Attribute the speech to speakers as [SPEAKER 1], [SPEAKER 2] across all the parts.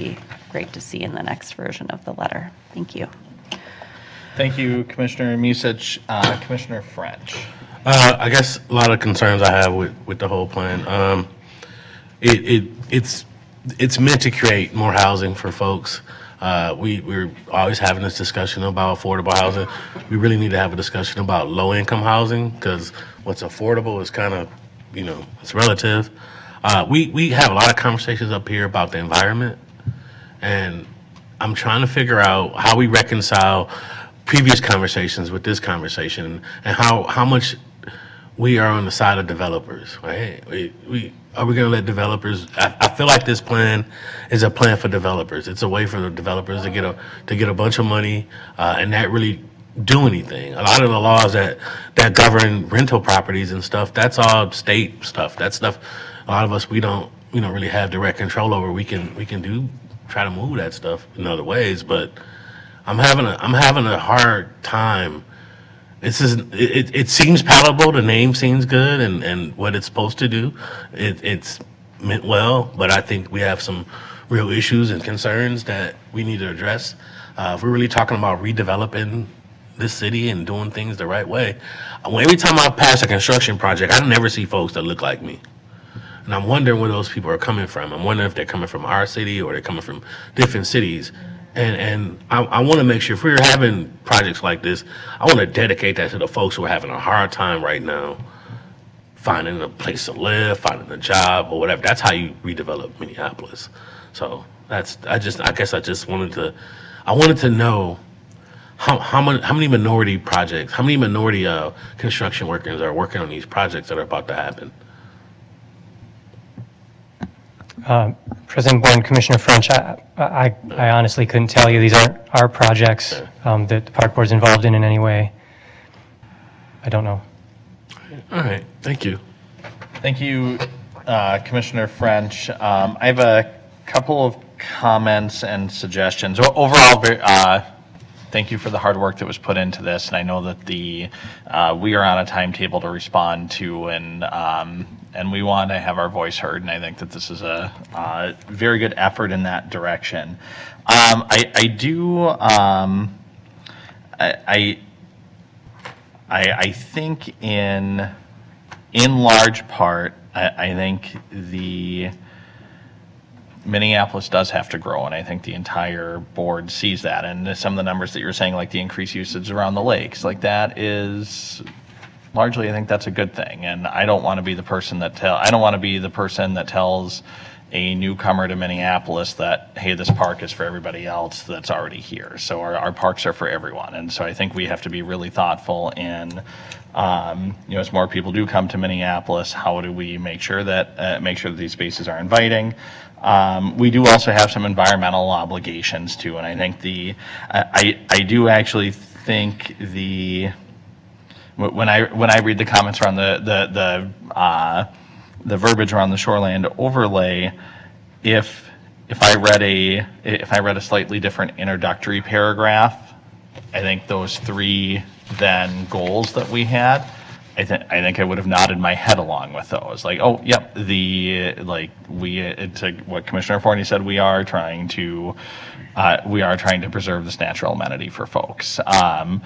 [SPEAKER 1] be great to see in the next version of the letter. Thank you.
[SPEAKER 2] Thank you, Commissioner Misich. Commissioner French.
[SPEAKER 3] I guess a lot of concerns I have with the whole plan. It's meant to create more housing for folks. We're always having this discussion about affordable housing. We really need to have a discussion about low-income housing, because what's affordable is kind of, it's relative. We have a lot of conversations up here about the environment, and I'm trying to figure out how we reconcile previous conversations with this conversation, and how much we are on the side of developers, right? Are we going to let developers? I feel like this plan is a plan for developers. It's a way for the developers to get a bunch of money and not really do anything. A lot of the laws that govern rental properties and stuff, that's all state stuff. That stuff, a lot of us, we don't really have direct control over. We can try to move that stuff in other ways, but I'm having a hard time. It seems palatable. The name seems good, and what it's supposed to do, it's meant well. But I think we have some real issues and concerns that we need to address. If we're really talking about redeveloping this city and doing things the right way, every time I pass a construction project, I never see folks that look like me. And I'm wondering where those people are coming from. I'm wondering if they're coming from our city or they're coming from different cities. And I want to make sure if we're having projects like this, I want to dedicate that to the folks who are having a hard time right now finding a place to live, finding a job, or whatever. That's how you redevelop Minneapolis. So I guess I just wanted to know how many minority projects, how many minority construction workers are working on these projects that are about to happen.
[SPEAKER 4] President Bourne, Commissioner French, I honestly couldn't tell you. These aren't our projects that the Park Board's involved in any way. I don't know.
[SPEAKER 3] All right, thank you.
[SPEAKER 2] Thank you, Commissioner French. I have a couple of comments and suggestions. Overall, thank you for the hard work that was put into this, and I know that we are on a timetable to respond to, and we want to have our voice heard, and I think that this is a very good effort in that direction. I think in large part, I think the Minneapolis does have to grow, and I think the entire board sees that. And some of the numbers that you're saying, like the increased usage around the lakes, like that is largely, I think that's a good thing. And I don't want to be the person that tells a newcomer to Minneapolis that, hey, this park is for everybody else that's already here. So our parks are for everyone. And so I think we have to be really thoughtful in, as more people do come to Minneapolis, how do we make sure that these spaces are inviting? We do also have some environmental obligations too, and I think I do actually think when I read the comments around the verbiage around the shoreland overlay, if I read a slightly different introductory paragraph, I think those three then goals that we had, I think I would have nodded my head along with those. Like, oh, yep, to what Commissioner Forney said, we are trying to preserve this natural amenity for folks. And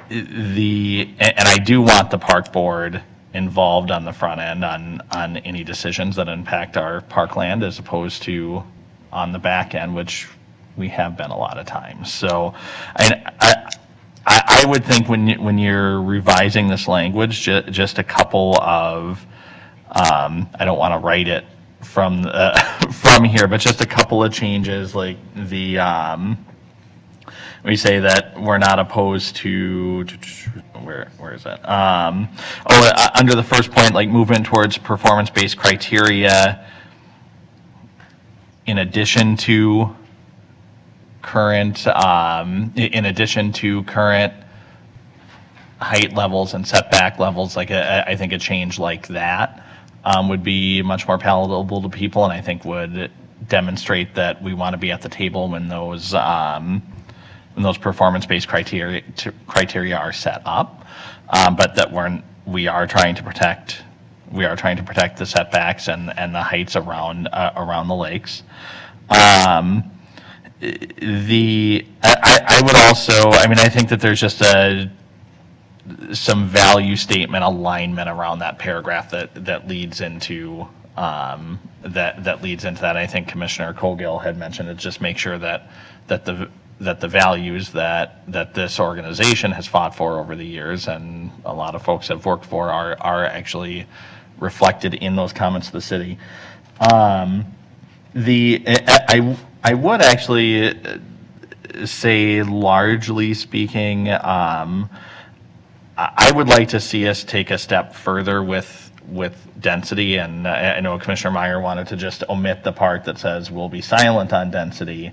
[SPEAKER 2] I do want the park board involved on the front end on any decisions that impact our parkland, as opposed to on the back end, which we have been a lot of times. So I would think when you're revising this language, just a couple of I don't want to write it from here, but just a couple of changes, like we say that we're not opposed to where is it? Under the first point, like movement towards performance-based criteria in addition to current height levels and setback levels. Like I think a change like that would be much more palatable to people, and I think would demonstrate that we want to be at the table when those performance-based criteria are set up, but that we are trying to protect the setbacks and the heights around the lakes. I would also, I mean, I think that there's just some value statement alignment around that paragraph that leads into that leads into that. I think Commissioner Cogill had mentioned it. Just make sure that the values that this organization has fought for over the years, and a lot of folks have worked for, are actually reflected in those comments of the city. I would actually say, largely speaking, I would like to see us take a step further with density, and I know Commissioner Meyer wanted to just omit the part that says we'll be silent on density,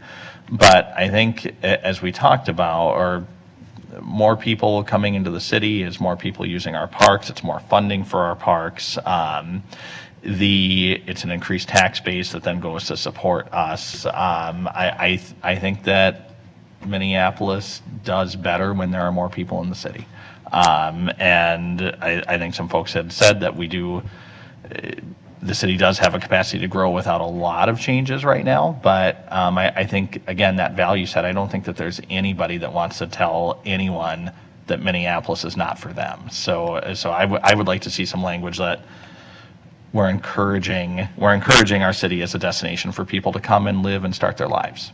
[SPEAKER 2] but I think, as we talked about, or more people coming into the city is more people using our parks, it's more funding for our parks. It's an increased tax base that then goes to support us. I think that Minneapolis does better when there are more people in the city. And I think some folks had said that the city does have a capacity to grow without a lot of changes right now. But I think, again, that value set, I don't think that there's anybody that wants to tell anyone that Minneapolis is not for them. So I would like to see some language that we're encouraging our city as a destination for people to come and live and start their lives.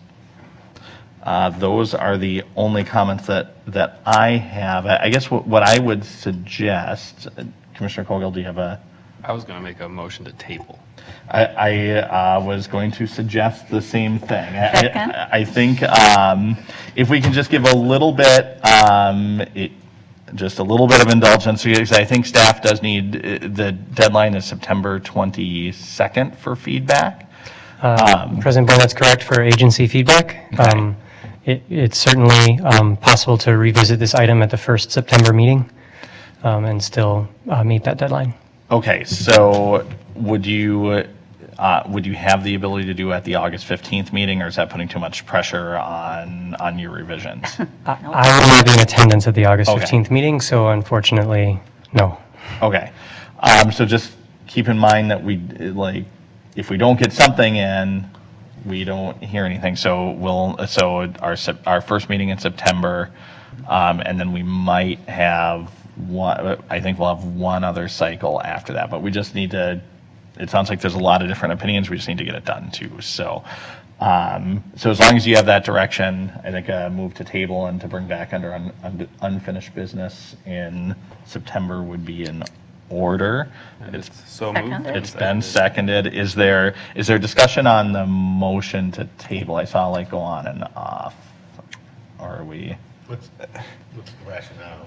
[SPEAKER 2] Those are the only comments that I have. I guess what I would suggest, Commissioner Cogill, do you have a?
[SPEAKER 5] I was going to make a motion to table.
[SPEAKER 2] I was going to suggest the same thing.
[SPEAKER 1] Second.
[SPEAKER 2] I think if we can just give a little bit, just a little bit of indulgence, because I think staff does need, the deadline is September 22nd for feedback.
[SPEAKER 4] President Bourne, that's correct for agency feedback.
[SPEAKER 2] Okay.
[SPEAKER 4] It's certainly possible to revisit this item at the first September meeting and still meet that deadline.
[SPEAKER 2] Okay, so would you have the ability to do at the August 15th meeting, or is that putting too much pressure on your revisions?
[SPEAKER 4] I will not be in attendance at the August
[SPEAKER 2] Okay.
[SPEAKER 4] 15th meeting, so unfortunately, no.
[SPEAKER 2] Okay, so just keep in mind that if we don't get something in, we don't hear anything. So our first meeting in September, and then we might have one. I think we'll have one other cycle after that. But we just need to. It sounds like there's a lot of different opinions. We just need to get it done too. So as long as you have that direction, I think a move to table and to bring back under unfinished business in September would be in order.
[SPEAKER 5] It's so moved.
[SPEAKER 1] Seconded.
[SPEAKER 2] It's been seconded. Is there discussion on the motion to table? I saw go on and off. Or are we?
[SPEAKER 3] What's the rationale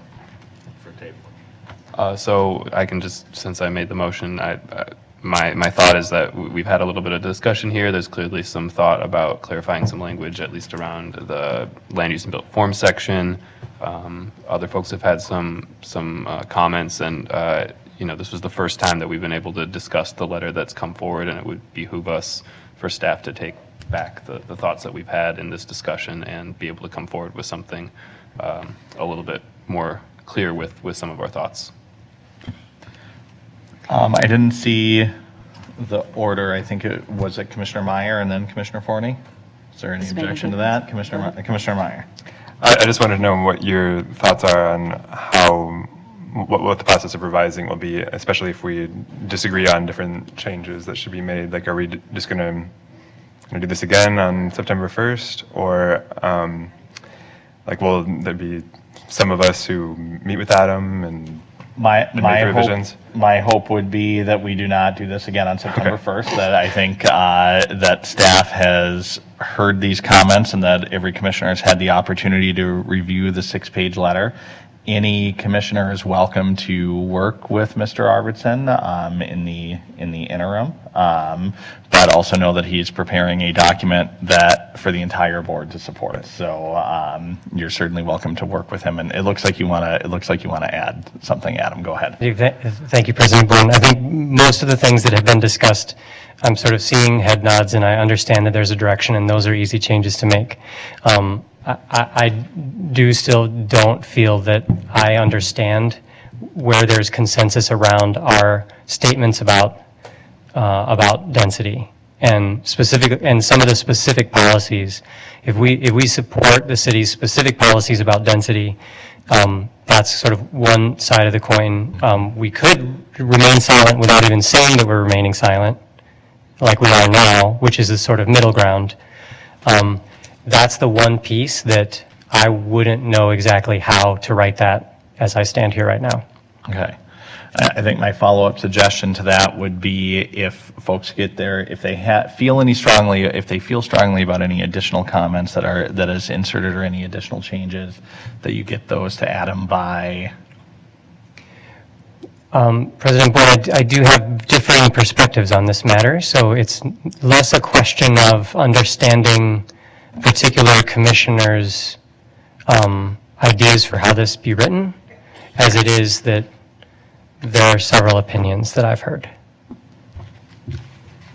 [SPEAKER 3] for table?
[SPEAKER 5] So I can just, since I made the motion, my thought is that we've had a little bit of discussion here. There's clearly some thought about clarifying some language, at least around the land use and built form section. Other folks have had some comments, and this was the first time that we've been able to discuss the letter that's come forward, and it would behoove us for staff to take back the thoughts that we've had in this discussion and be able to come forward with something a little bit more clear with some of our thoughts.
[SPEAKER 2] I didn't see the order. I think it was Commissioner Meyer and then Commissioner Forney. Is there any
[SPEAKER 1] Mr.
[SPEAKER 2] objection to
[SPEAKER 1] Manager.
[SPEAKER 2] that, Commissioner Meyer?
[SPEAKER 6] I just wanted to know what your thoughts are on what the process of revising will be, especially if we disagree on different changes that should be made. Are we just going to do this again on September 1st, or will there be some of us who meet with Adam and make revisions?
[SPEAKER 2] My hope would be that we do not do this again on September 1st, that I think that staff has heard these comments and that every commissioner has had the opportunity to review the 6-page letter. Any commissioner is welcome to work with Mr. Arvidsson in the interim, but also know that he's preparing a document that for the entire board to support. So you're certainly welcome to work with him. And it looks like you want to add something, Adam. Go ahead.
[SPEAKER 4] Thank you, President Bourne. I think most of the things that have been discussed, I'm sort of seeing head nods, and I understand that there's a direction, and those are easy changes to make. I do still don't feel that I understand where there's consensus around our statements about density. and some of the specific policies. If we support the city's specific policies about density, that's sort of one side of the coin. We could remain silent without even saying that we're remaining silent, like we are now, which is a sort of middle ground. That's the one piece that I wouldn't know exactly how to write that as I stand here right now.
[SPEAKER 2] Okay. I think my follow-up suggestion to that would be if folks get there, if they feel strongly about any additional comments that is inserted or any additional changes, that you get those to Adam by.
[SPEAKER 4] President Boyd, I do have differing perspectives on this matter, so it's less a question of understanding particular commissioners' ideas for how this be written, as it is that there are several opinions that I've heard.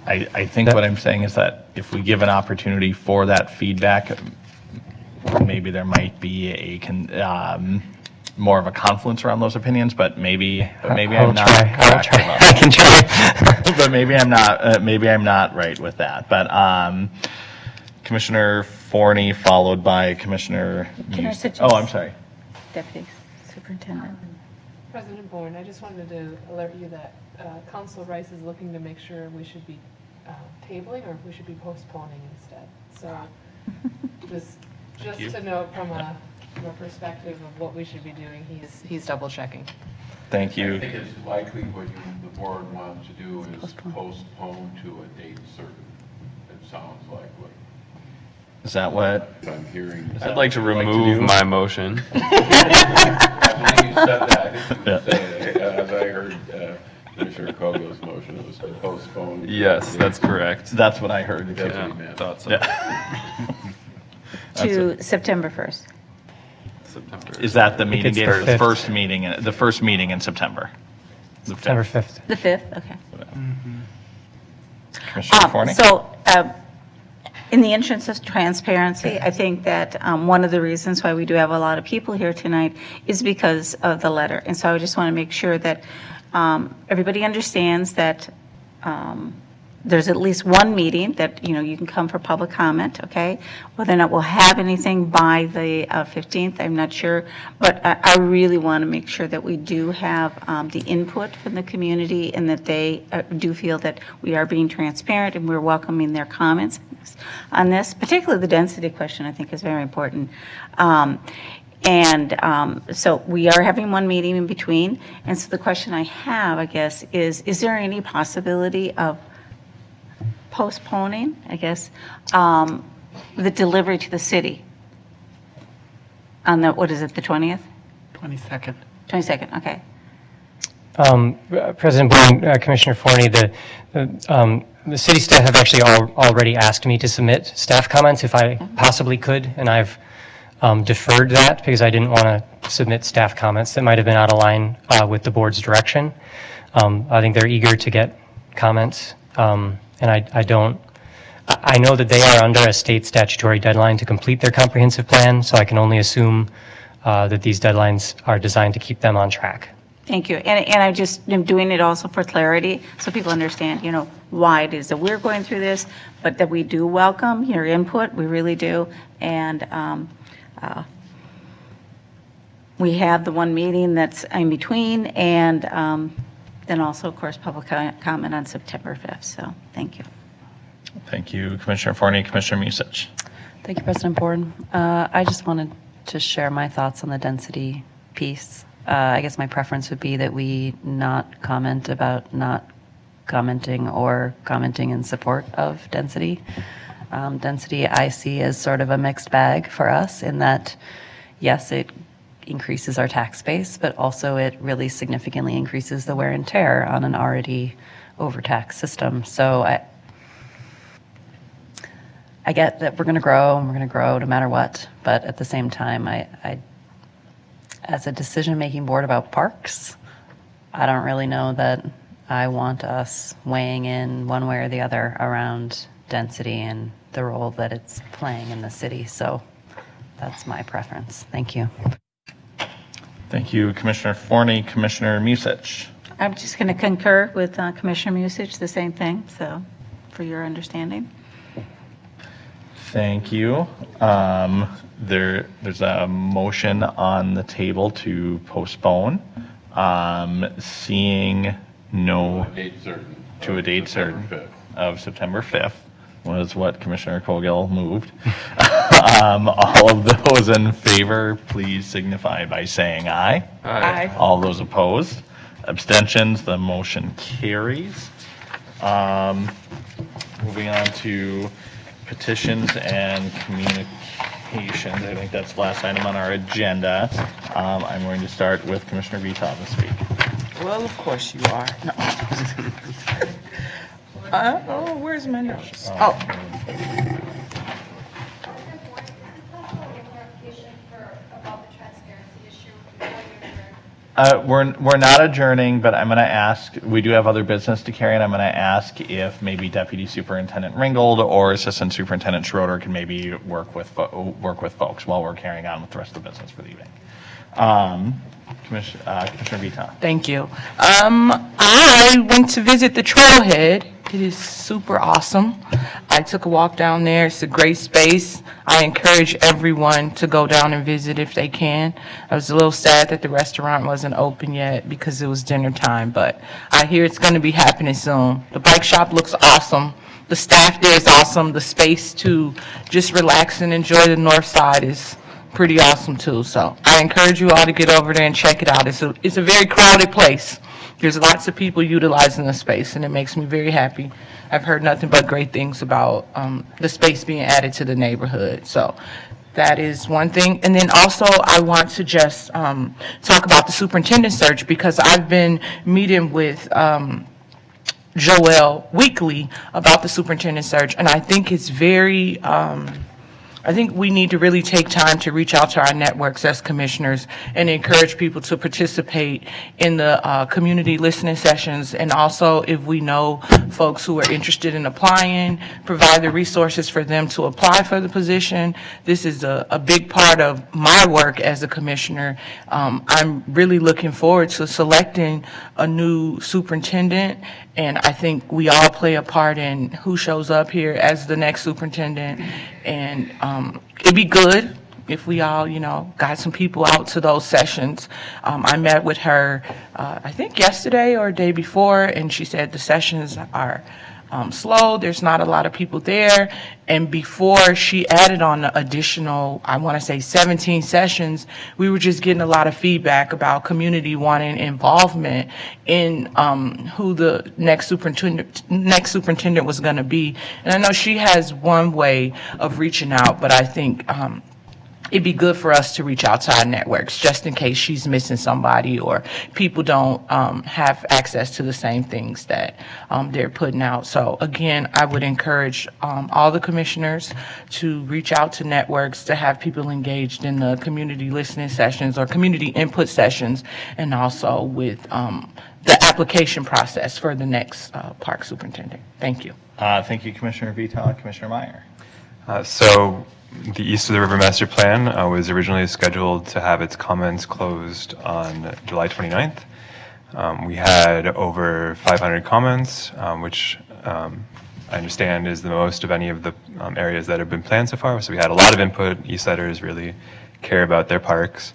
[SPEAKER 2] I think what I'm saying is that if we give an opportunity for that feedback, maybe there might be more of a confluence around those opinions, but maybe I'm not correct about that.
[SPEAKER 4] I can try.
[SPEAKER 2] But maybe I'm not right with that. But Commissioner Forney followed by Commissioner.
[SPEAKER 7] Can I suggest?
[SPEAKER 2] Oh, I'm sorry.
[SPEAKER 7] Deputy Superintendent.
[SPEAKER 8] President Bourne, I just wanted to alert you that Council Rice is looking to make sure we should be tabling or if we should be postponing instead. So just to note from a perspective of what we should be doing, he's double checking.
[SPEAKER 2] Thank you.
[SPEAKER 9] I think it's likely what the board wants to do is postpone to a date certain. It sounds like what
[SPEAKER 2] Is that what?
[SPEAKER 9] I'm hearing.
[SPEAKER 5] I'd like to remove my motion.
[SPEAKER 9] I believe you said that. I think you said it. As I heard Commissioner Kogo's motion, it was to postpone.
[SPEAKER 5] Yes, that's correct.
[SPEAKER 2] That's what I heard.
[SPEAKER 9] That's
[SPEAKER 5] Yeah,
[SPEAKER 9] what he meant.
[SPEAKER 5] thought so.
[SPEAKER 7] To September 1st.
[SPEAKER 5] September.
[SPEAKER 2] Is that the meeting
[SPEAKER 4] it's
[SPEAKER 2] date
[SPEAKER 4] the
[SPEAKER 2] or the
[SPEAKER 4] 5th.
[SPEAKER 2] first meeting in September? The
[SPEAKER 4] September
[SPEAKER 2] 5th.
[SPEAKER 4] 5th.
[SPEAKER 7] The 5th, okay.
[SPEAKER 2] Commissioner Forney?
[SPEAKER 7] So, in the interest of transparency, I think that one of the reasons why we do have a lot of people here tonight is because of the letter. And so I just want to make sure that everybody understands that there's at least one meeting that, you can come for public comment, okay? Whether or not we'll have anything by the 15th, I'm not sure. But I really want to make sure that we do have the input from the community and that they do feel that we are being transparent and we're welcoming their comments on this. Particularly the density question, I think, is very important. So we are having one meeting in between. And so the question I have, I guess, is there any possibility of postponing, I guess, the delivery to the city on the, what is it, the 20th?
[SPEAKER 10] 22nd.
[SPEAKER 7] 22nd, okay.
[SPEAKER 4] President Bourne, Commissioner Forney, the city staff have actually already asked me to submit staff comments if I possibly could, and I've deferred that because I didn't want to submit staff comments that might have been out of line with the board's direction. I think they're eager to get comments, and I know that they are under a state statutory deadline to complete their comprehensive plan, so I can only assume that these deadlines are designed to keep them on track.
[SPEAKER 7] Thank you. And I just am doing it also for clarity, so people understand, why it is that we're going through this, but that we do welcome your input, we really do. And we have the one meeting that's in between, and then also, of course, public comment on September 5th. So thank you.
[SPEAKER 2] Thank you, Commissioner Forney. Commissioner Musich.
[SPEAKER 1] Thank you, President Bourne. I just wanted to share my thoughts on the density piece. I guess my preference would be that we not comment about not commenting or commenting in support of density. Density I see as sort of a mixed bag for us in that, yes, it increases our tax base, but also it really significantly increases the wear and tear on an already overtaxed system. So I get that we're going to grow and we're going to grow no matter what, but at the same time, I as a decision-making board about parks, I don't really know that I want us weighing in one way or the other around density and the role that it's playing in the city. So that's my preference. Thank you.
[SPEAKER 2] Thank you, Commissioner Forney. Commissioner Musich.
[SPEAKER 7] I'm just going to concur with Commissioner Musich, the same thing. So for your understanding.
[SPEAKER 2] Thank you. There's a motion on the table to postpone. Seeing no
[SPEAKER 9] Date certain.
[SPEAKER 2] to a date certain
[SPEAKER 9] September 5th.
[SPEAKER 2] of September 5th was what Commissioner Cogill moved. All of those in favor, please signify by saying aye.
[SPEAKER 10] Aye.
[SPEAKER 2] All those opposed, abstentions, the motion carries. Moving on to petitions and communications. I think that's the last item on our agenda. I'm going to start with Commissioner Vitav this week.
[SPEAKER 10] Well, of course you are. No. Oh, where's my notes? Oh,
[SPEAKER 2] We're not adjourning, but I'm going to ask, we do have other business to carry, and I'm going to ask if maybe Deputy Superintendent Ringgold or Assistant Superintendent Schroeder can maybe work with folks while we're carrying on with the rest of the business for the evening. Commissioner Vita.
[SPEAKER 10] thank you. I went to visit the trailhead. It is super awesome. I took a walk down there. It's a great space. I encourage everyone to go down and visit if they can. I was a little sad that the restaurant wasn't open yet because it was dinner time, but I hear it's going to be happening soon. The bike shop looks awesome. The staff there is awesome. The space to just relax and enjoy the north side is pretty awesome too. So I encourage you all to get over there and check it out. It's a very crowded place. There's lots of people utilizing the space, and it makes me very happy. I've heard nothing but great things about the space being added to the neighborhood. So that is one thing. And then also I want to just talk about the superintendent search, because I've been meeting with Joelle weekly about the superintendent search, and I think it's very I think we need to really take time to reach out to our networks as commissioners and encourage people to participate in the community listening sessions. And also, if we know folks who are interested in applying, provide the resources for them to apply for the position. This is a big part of my work as a commissioner. I'm really looking forward to selecting a new superintendent, and I think we all play a part in who shows up here as the next superintendent. And it'd be good if we all, got some people out to those sessions. I met with her, I think yesterday or day before, and she said the sessions are slow. There's not a lot of people there. And before she added on the additional, I want to say 17 sessions, we were just getting a lot of feedback about community wanting involvement in who the next superintendent was going to be. And I know she has one way of reaching out, but I think it'd be good for us to reach out to our networks just in case she's missing somebody or people don't have access to the same things that they're putting out. So again, I would encourage all the commissioners to reach out to networks, to have people engaged in the community listening sessions or community input sessions, and also with the application process for the next park superintendent. Thank you.
[SPEAKER 2] Thank you, Commissioner Vita. Commissioner Meyer.
[SPEAKER 6] So the East of the River Master Plan was originally scheduled to have its comments closed on July 29th. We had over 500 comments, which I understand is the most of any of the areas that have been planned so far. So we had a lot of input. Eastsiders really care about their parks.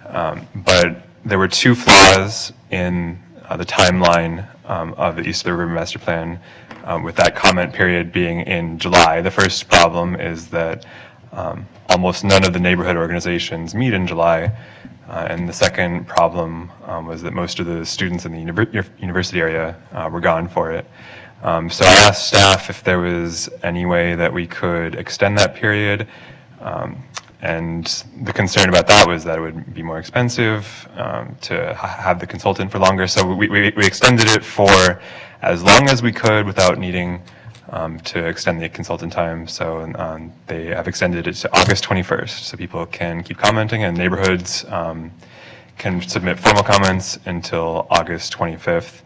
[SPEAKER 6] But there were two flaws in the timeline of the East of the River Master Plan, with that comment period being in July. The first problem is that almost none of the neighborhood organizations meet in July. And the second problem was that most of the students in the university area were gone for it. So I asked staff if there was any way that we could extend that period. And the concern about that was that it would be more expensive to have the consultant for longer. So we extended it for as long as we could without needing to extend the consultant time. So they have extended it to August 21st, so people can keep commenting, and neighborhoods can submit formal comments until August 25th.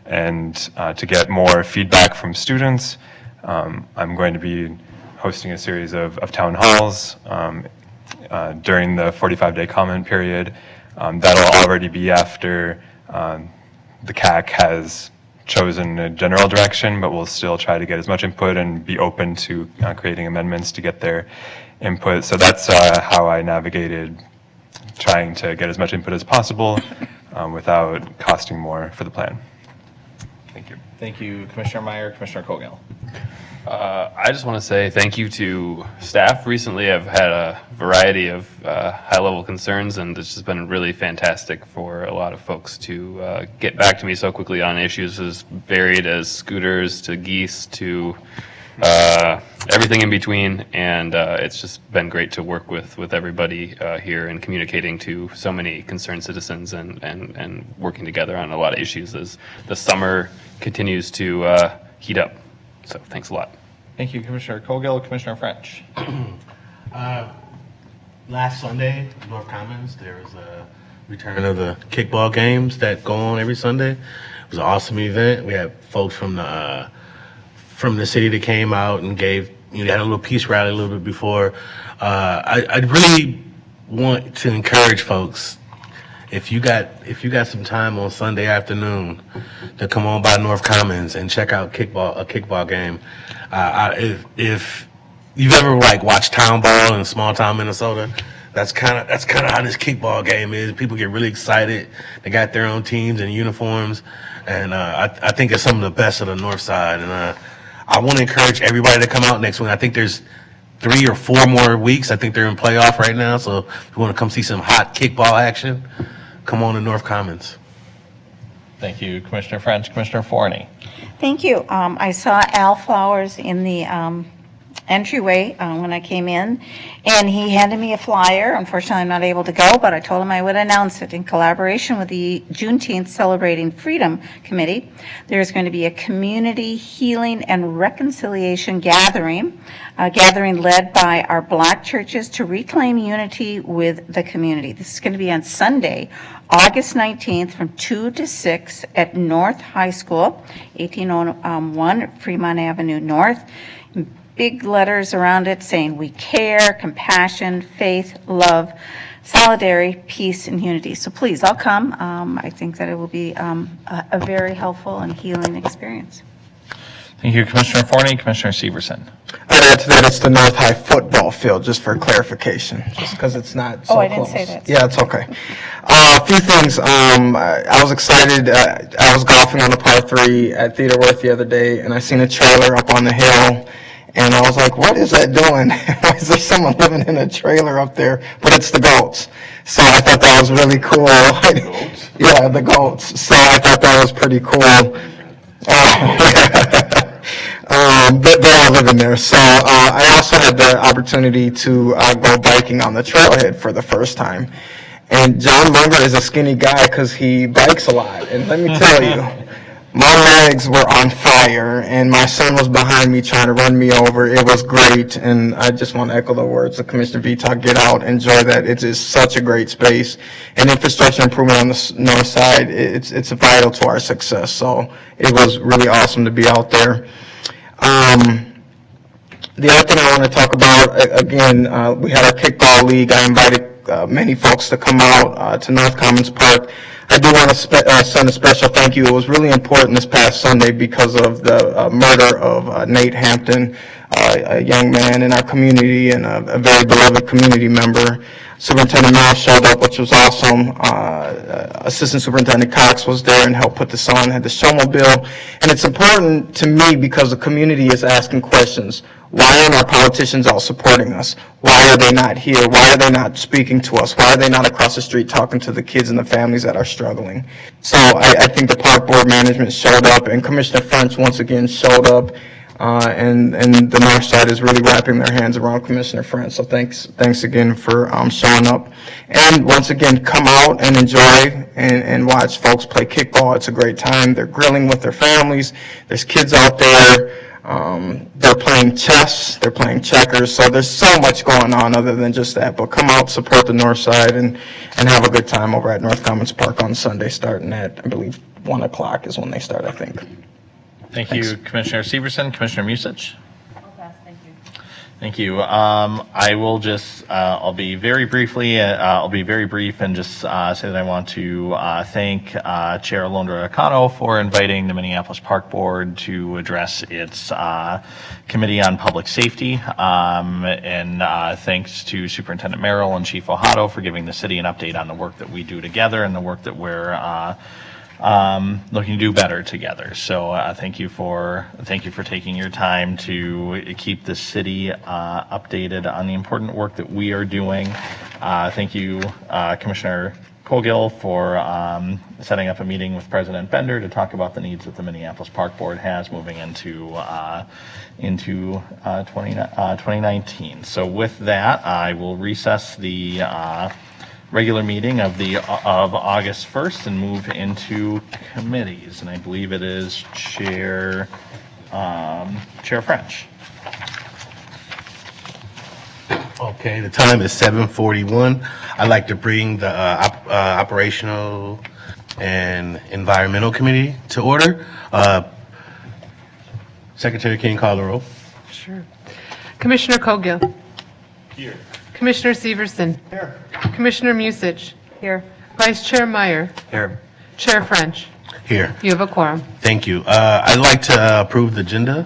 [SPEAKER 6] And to get more feedback from students, I'm going to be hosting a series of town halls during the 45-day comment period. That'll already be after the CAC has chosen a general direction, but we'll still try to get as much input and be open to creating amendments to get their input. So that's how I navigated trying to get as much input as possible without costing more for the plan. Thank you.
[SPEAKER 2] Thank you, Commissioner Meyer. Commissioner Kogel.
[SPEAKER 5] I just want to say thank you to staff. Recently, I've had a variety of high-level concerns, and it's just been really fantastic for a lot of folks to get back to me so quickly on issues as varied as scooters to geese to everything in between. And it's just been great to work with everybody here and communicating to so many concerned citizens and working together on a lot of issues as the summer continues to heat up. So thanks a lot.
[SPEAKER 2] Thank you, Commissioner Kogel. Commissioner French.
[SPEAKER 3] Last Sunday, North Commons, there was a return of the kickball games that go on every Sunday. It was an awesome event. We had folks from the city that came out and gave, had a little peace rally a little bit before. I really want to encourage folks, if you got some time on Sunday afternoon, to come on by North Commons and check out a kickball game. If you've ever watched town ball in small town Minnesota, that's kind of how this kickball game is. People get really excited. They got their own teams and uniforms, and I think it's some of the best of the North Side. And I want to encourage everybody to come out next week. I think there's 3 or 4 more weeks. I think they're in playoff right now. So if you want to come see some hot kickball action, come on to North Commons.
[SPEAKER 2] Thank you, Commissioner French. Commissioner Forney.
[SPEAKER 7] Thank you. I saw Al Flowers in the entryway when I came in, and he handed me a flyer. Unfortunately, I'm not able to go, but I told him I would announce it. In collaboration with the Juneteenth Celebrating Freedom Committee, there's going to be a community healing and reconciliation gathering, led by our Black churches to reclaim unity with the community. This is going to be on Sunday, August 19th from 2 to 6 at North High School, 1801 Fremont Avenue North. Big letters around it saying we care, compassion, faith, love, solidarity, peace, and unity. So please, all come. I think that it will be a very helpful and healing experience.
[SPEAKER 2] Thank you, Commissioner Forney. Commissioner Severson.
[SPEAKER 11] I'd add to that, it's the North High football field, just for clarification, just because it's not so
[SPEAKER 7] I didn't
[SPEAKER 11] close.
[SPEAKER 7] say that.
[SPEAKER 11] Yeah, it's okay. A few things. I was excited. I was golfing on the par 3 at Theodore Worth the other day, and I seen a trailer up on the hill. And I was like, what is that doing? Why is there someone living in a trailer up there? But it's the goats. So I thought that was really cool. Yeah, the goats. So I thought that was pretty cool. But they're all living there. So I also had the opportunity to go biking on the trailhead for the first time. And John Munger is a skinny guy because he bikes a lot. And let me tell you, my legs were on fire, and my son was behind me trying to run me over. It was great, and I just want to echo the words of Commissioner Vitak. Get out, enjoy that. It is such a great space, and infrastructure improvement on the north side, it's vital to our success. So it was really awesome to be out there. The other thing I want to talk about, again, we had our kickball league. I invited many folks to come out to North Commons Park. I do want to send a special thank you. It was really important this past Sunday because of the murder of Nate Hampton, a young man in our community and a very beloved community member. Superintendent Miles showed up, which was awesome. Assistant Superintendent Cox was there and helped put this on, had the showmobile. And it's important to me because the community is asking questions. Why aren't our politicians all supporting us? Why are they not here? Why are they not speaking to us? Why are they not across the street talking to the kids and the families that are struggling? So I think the park board management showed up, and Commissioner French once again showed up, and the north side is really wrapping their hands around Commissioner French. So thanks again for showing up. And once again, come out and enjoy and watch folks play kickball. It's a great time. They're grilling with their families. There's kids out there. They're playing chess, they're playing checkers, so there's so much going on other than just that. But come out, support the north side, and have a good time over at North Commons Park on Sunday, starting at, I believe, 1 o'clock is when they start, I think.
[SPEAKER 2] Thank you, Commissioner Severson. Commissioner Musich.
[SPEAKER 8] I'll pass, thank you.
[SPEAKER 2] Thank you. I will just, I'll be very brief and just say that I want to thank Chair Alondra Cano for inviting the Minneapolis Park Board to address its Committee on Public Safety. And thanks to Superintendent Merrill and Chief Ojado for giving the city an update on the work that we do together and the work that we're looking to do better together. So thank you for taking your time to keep the city updated on the important work that we are doing. Thank you, Commissioner Colgill, for setting up a meeting with President Bender to talk about the needs that the Minneapolis Park Board has moving into 2019. So with that, I will recess the regular meeting of August 1st and move into committees. And I believe it is Chair French.
[SPEAKER 3] Okay, the time is 7:41. I'd like to bring the Operational and Environmental Committee to order. Secretary, can you call the roll?
[SPEAKER 8] Sure. Commissioner Cogill.
[SPEAKER 2] Here.
[SPEAKER 8] Commissioner Severson.
[SPEAKER 2] Here.
[SPEAKER 8] Commissioner Musich.
[SPEAKER 1] Here.
[SPEAKER 8] Vice Chair Meyer.
[SPEAKER 6] Here.
[SPEAKER 8] Chair French.
[SPEAKER 3] Here.
[SPEAKER 8] You have a quorum.
[SPEAKER 3] Thank you. I'd like to approve the agenda.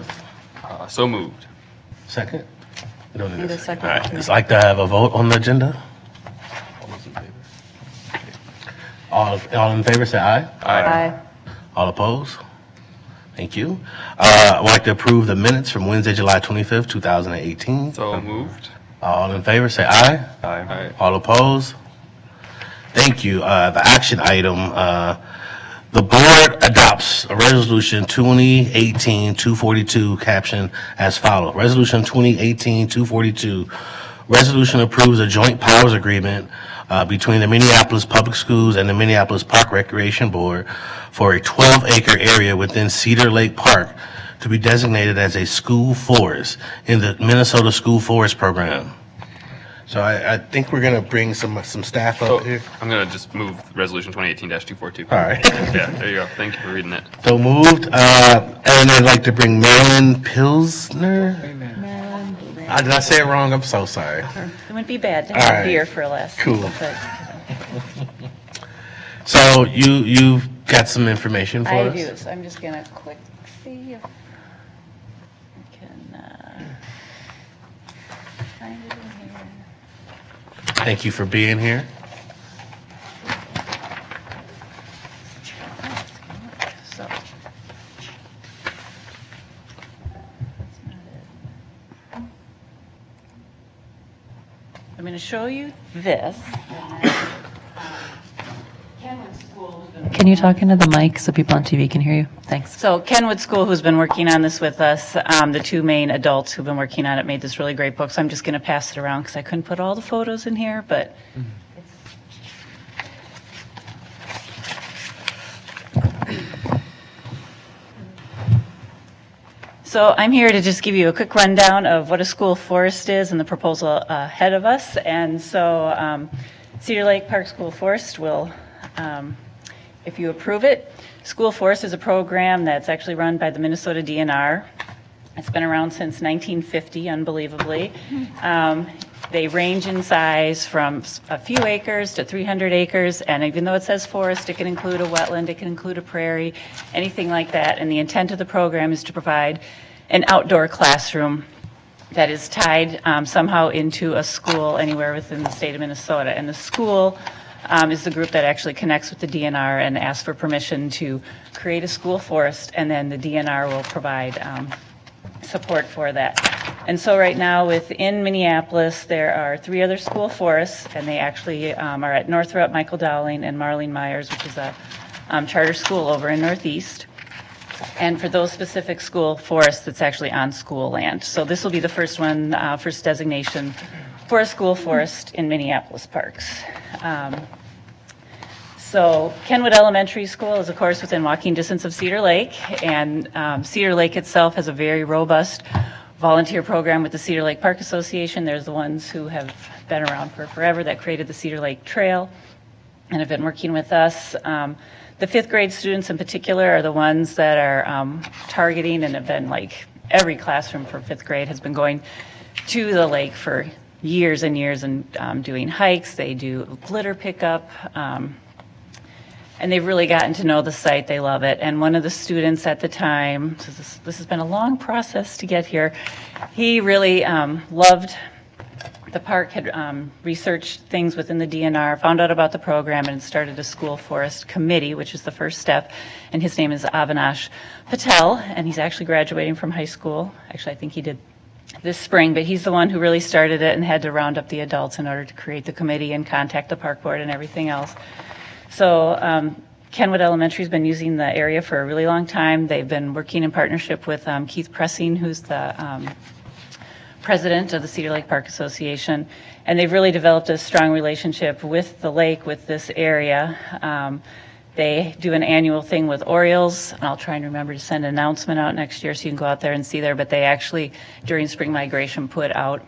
[SPEAKER 5] So moved.
[SPEAKER 3] Second? We don't
[SPEAKER 1] Need a second.
[SPEAKER 3] All right, I'd like to have a vote on the agenda. All in favor, say aye.
[SPEAKER 1] Aye.
[SPEAKER 3] All opposed? Thank you. I'd like to approve the minutes from Wednesday, July 25th, 2018.
[SPEAKER 5] So moved.
[SPEAKER 3] All in favor, say aye.
[SPEAKER 6] Aye.
[SPEAKER 3] All opposed? Thank you. The action item, the board adopts a resolution 2018-242 captioned as follows. Resolution 2018-242. Resolution approves a joint powers agreement between the Minneapolis Public Schools and the Minneapolis Park Recreation Board for a 12-acre area within Cedar Lake Park to be designated as a school forest in the Minnesota School Forest Program. So I think we're going to bring some staff up here.
[SPEAKER 5] I'm going to just move Resolution 2018-242.
[SPEAKER 3] All right.
[SPEAKER 5] Yeah, there you go. Thank you for reading it.
[SPEAKER 3] So moved. And I'd like to bring Marilyn Pilsner. Did I say it wrong? I'm so sorry.
[SPEAKER 1] It wouldn't be bad to
[SPEAKER 3] All
[SPEAKER 1] have
[SPEAKER 3] right.
[SPEAKER 1] beer for a last.
[SPEAKER 3] Cool.
[SPEAKER 1] But
[SPEAKER 3] So you've got some information for
[SPEAKER 1] I
[SPEAKER 3] us?
[SPEAKER 1] do, so I'm just going to quick see if I can find it in here.
[SPEAKER 3] Thank you for being here.
[SPEAKER 1] So. I'm going to show you this. Can you talk into the mic so people on TV can hear you? Thanks. So Kenwood School, who's been working on this with us, the two main adults who've been working on it made this really great book. So I'm just going to pass it around because I couldn't put all the photos in here, but So I'm here to just give you a quick rundown of what a school forest is and the proposal ahead of us. And so Cedar Lake Park School Forest will, if you approve it, School Forest is a program that's actually run by the Minnesota DNR. It's been around since 1950, unbelievably. They range in size from a few acres to 300 acres, and even though it says forest, it can include a wetland, it can include a prairie, anything like that. And the intent of the program is to provide an outdoor classroom that is tied somehow into a school anywhere within the state of Minnesota. And the school is the group that actually connects with the DNR and asks for permission to create a school forest, and then the DNR will provide support for that. And so right now within Minneapolis, there are 3 other school forests, and they actually are at Northrop, Michael Dowling, and Marlene Myers, which is a charter school over in Northeast. And for those specific school forests, it's actually on school land. So this will be the first one, first designation for a school forest in Minneapolis parks. So Kenwood Elementary School is, of course, within walking distance of Cedar Lake, and Cedar Lake itself has a very robust volunteer program with the Cedar Lake Park Association. There's the ones who have been around for forever that created the Cedar Lake Trail and have been working with us. The 5th grade students in particular are the ones that are targeting and have been like every classroom for 5th grade has been going to the lake for years and years and doing hikes. They do glitter pickup. And they've really gotten to know the site. They love it. And one of the students at the time, so this has been a long process to get here, he really loved the park, had researched things within the DNR, found out about the program, and started a school forest committee, which is the first step. And his name is Avinash Patel, and he's actually graduating from high school. Actually, I think he did this spring, but he's the one who really started it and had to round up the adults in order to create the committee and contact the park board and everything else. So Kenwood Elementary has been using the area for a really long time. They've been working in partnership with Keith Pressing, who's the president of the Cedar Lake Park Association, and they've really developed a strong relationship with the lake, with this area. They do an annual thing with Orioles, and I'll try and remember to send an announcement out next year so you can go out there and see there, but they actually, during spring migration, put out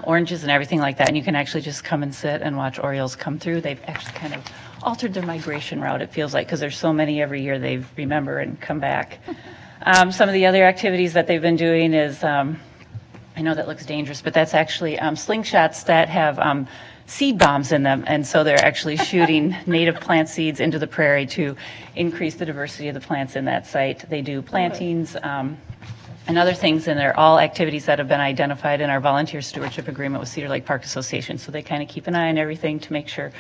[SPEAKER 1] oranges and everything like that, and you can actually just come and sit and watch Orioles come through. They've actually kind of altered their migration route, it feels like, because there's so many every year they remember and come back. Some of the other activities that they've been doing is, I know that looks dangerous, but that's actually slingshots that have seed bombs in them, and so they're actually shooting native plant seeds into the prairie to increase the diversity of the plants in that site. They do plantings, and other things, and they're all activities that have been identified in our volunteer stewardship agreement with Cedar Lake Park Association. So they kind of keep an eye on everything to make sure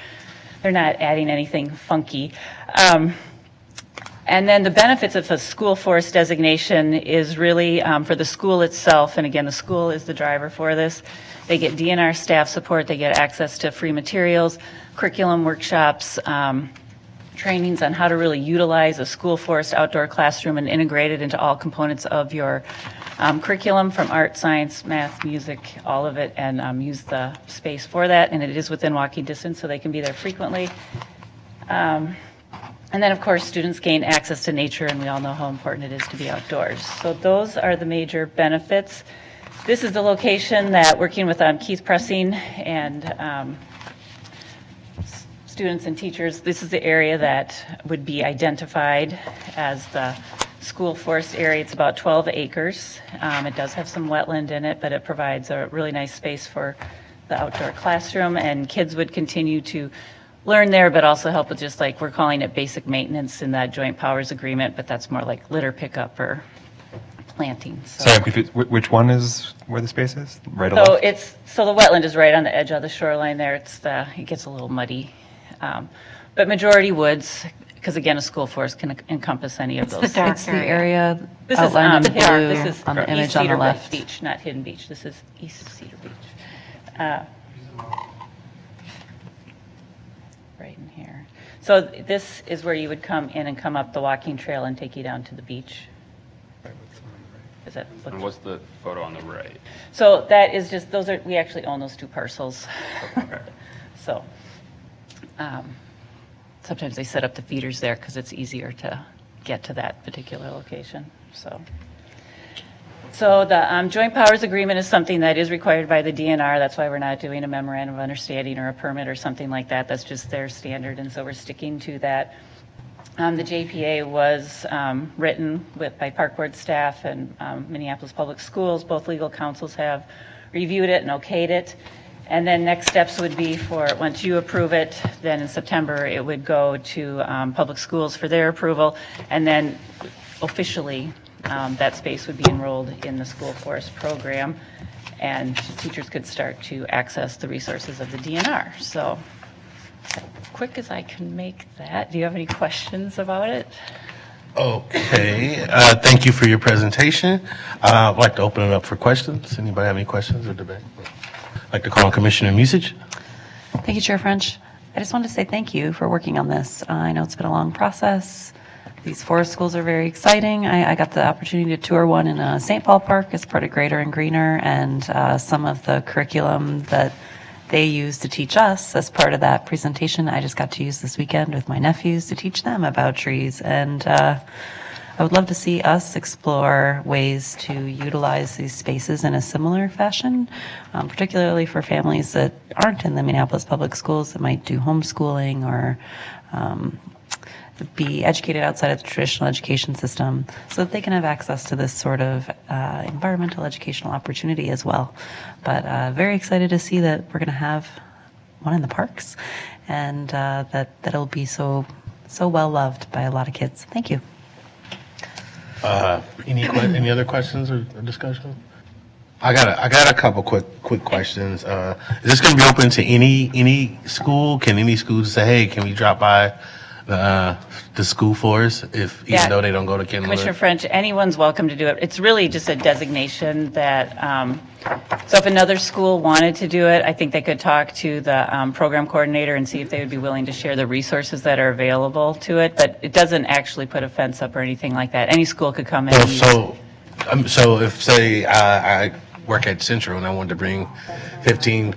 [SPEAKER 1] they're not adding anything funky. And then the benefits of a school forest designation is really for the school itself, and again, the school is the driver for this. They get DNR staff support, they get access to free materials, curriculum workshops, trainings on how to really utilize a school forest outdoor classroom and integrate it into all components of your curriculum, from art, science, math, music, all of it, and use the space for that. And it is within walking distance, so they can be there frequently. And then, of course, students gain access to nature, and we all know how important it is to be outdoors. So those are the major benefits. This is the location that, working with Keith Pressing and students and teachers, this is the area that would be identified as the school forest area. It's about 12 acres. It does have some wetland in it, but it provides a really nice space for the outdoor classroom, and kids would continue to learn there, but also help with, just like we're calling it, basic maintenance in that joint powers agreement, but that's more like litter pickup or planting. So,
[SPEAKER 6] Sorry, I'm confused. Which one is where the space is? Right or
[SPEAKER 1] so
[SPEAKER 6] left?
[SPEAKER 1] so the wetland is right on the edge of the shoreline there. It gets a little muddy. But majority woods, because again, a school forest can encompass any of those.
[SPEAKER 7] It's the
[SPEAKER 1] area
[SPEAKER 7] This is
[SPEAKER 1] outlined in
[SPEAKER 7] the dark.
[SPEAKER 1] blue
[SPEAKER 7] This is
[SPEAKER 1] on the
[SPEAKER 7] East
[SPEAKER 1] image on the
[SPEAKER 7] Cedar
[SPEAKER 1] left.
[SPEAKER 7] Beach,
[SPEAKER 1] Not Hidden Beach. This is East Cedar Beach. Right in here. So this is where you would come in and come up the walking trail and take you down to the beach. Is that
[SPEAKER 5] And what's the photo on the right?
[SPEAKER 1] So that is just, we actually own those two parcels. So sometimes they set up the feeders there because it's easier to get to that particular location. So the joint powers agreement is something that is required by the DNR. That's why we're not doing a memorandum of understanding or a permit or something like that. That's just their standard, and so we're sticking to that. The JPA was written by Park Board staff and Minneapolis Public Schools. Both legal councils have reviewed it and okayed it. And then next steps would be once you approve it, then in September it would go to public schools for their approval. And then officially that space would be enrolled in the school forest program, and teachers could start to access the resources of the DNR. So as quick as I can make that. Do you have any questions about it?
[SPEAKER 3] Okay, thank you for your presentation. I'd like to open it up for questions. Anybody have any questions or debate? I'd like to call on Commissioner Musich.
[SPEAKER 1] Thank you, Chair French. I just wanted to say thank you for working on this. I know it's been a long process. These forest schools are very exciting. I got the opportunity to tour one in St. Paul Park as part of Greater and Greener, and some of the curriculum that they use to teach us as part of that presentation, I just got to use this weekend with my nephews to teach them about trees. And I would love to see us explore ways to utilize these spaces in a similar fashion, particularly for families that aren't in the Minneapolis Public Schools that might do homeschooling or be educated outside of the traditional education system so that they can have access to this sort of environmental educational opportunity as well. But very excited to see that we're going to have one in the parks, and that it'll be so well loved by a lot of kids. Thank you.
[SPEAKER 3] Any other questions or discussion? I got a couple quick questions. Is this going to be open to any school? Can any school say, hey, can we drop by the school for us even though they don't go to Kenwood?
[SPEAKER 12] Commissioner French, anyone's welcome to do it. It's really just a designation that, so if another school wanted to do it, I think they could talk to the program coordinator and see if they would be willing to share the resources that are available to it. But it doesn't actually put a fence up or anything like that. Any school could come in.
[SPEAKER 3] So if, say, I work at Central and I wanted to bring 15,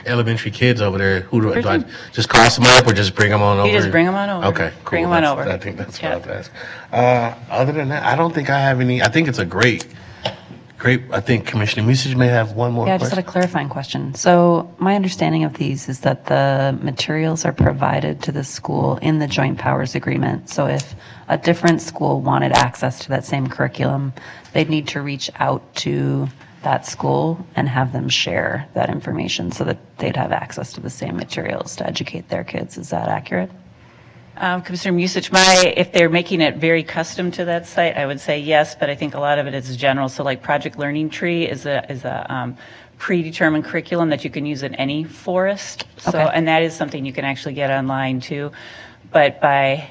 [SPEAKER 3] elementary kids over there, do I just call somebody up or just bring them on over?
[SPEAKER 12] You just bring them on over.
[SPEAKER 3] Okay, cool.
[SPEAKER 12] Bring them on over.
[SPEAKER 3] I think that's what I was asking. Other than that, I don't think I have any. I think it's a great. I think Commissioner Musich may have one more
[SPEAKER 1] Yeah, I just
[SPEAKER 3] question.
[SPEAKER 1] had a clarifying question. So my understanding of these is that the materials are provided to the school in the joint powers agreement. So if a different school wanted access to that same curriculum, they'd need to reach out to that school and have them share that information so that they'd have access to the same materials to educate their kids. Is that accurate?
[SPEAKER 12] Commissioner Musich, if they're making it very custom to that site, I would say yes, but I think a lot of it is general. So like Project Learning Tree is a predetermined curriculum that you can use in any forest. So,
[SPEAKER 1] Okay.
[SPEAKER 12] and that is something you can actually get online too. But by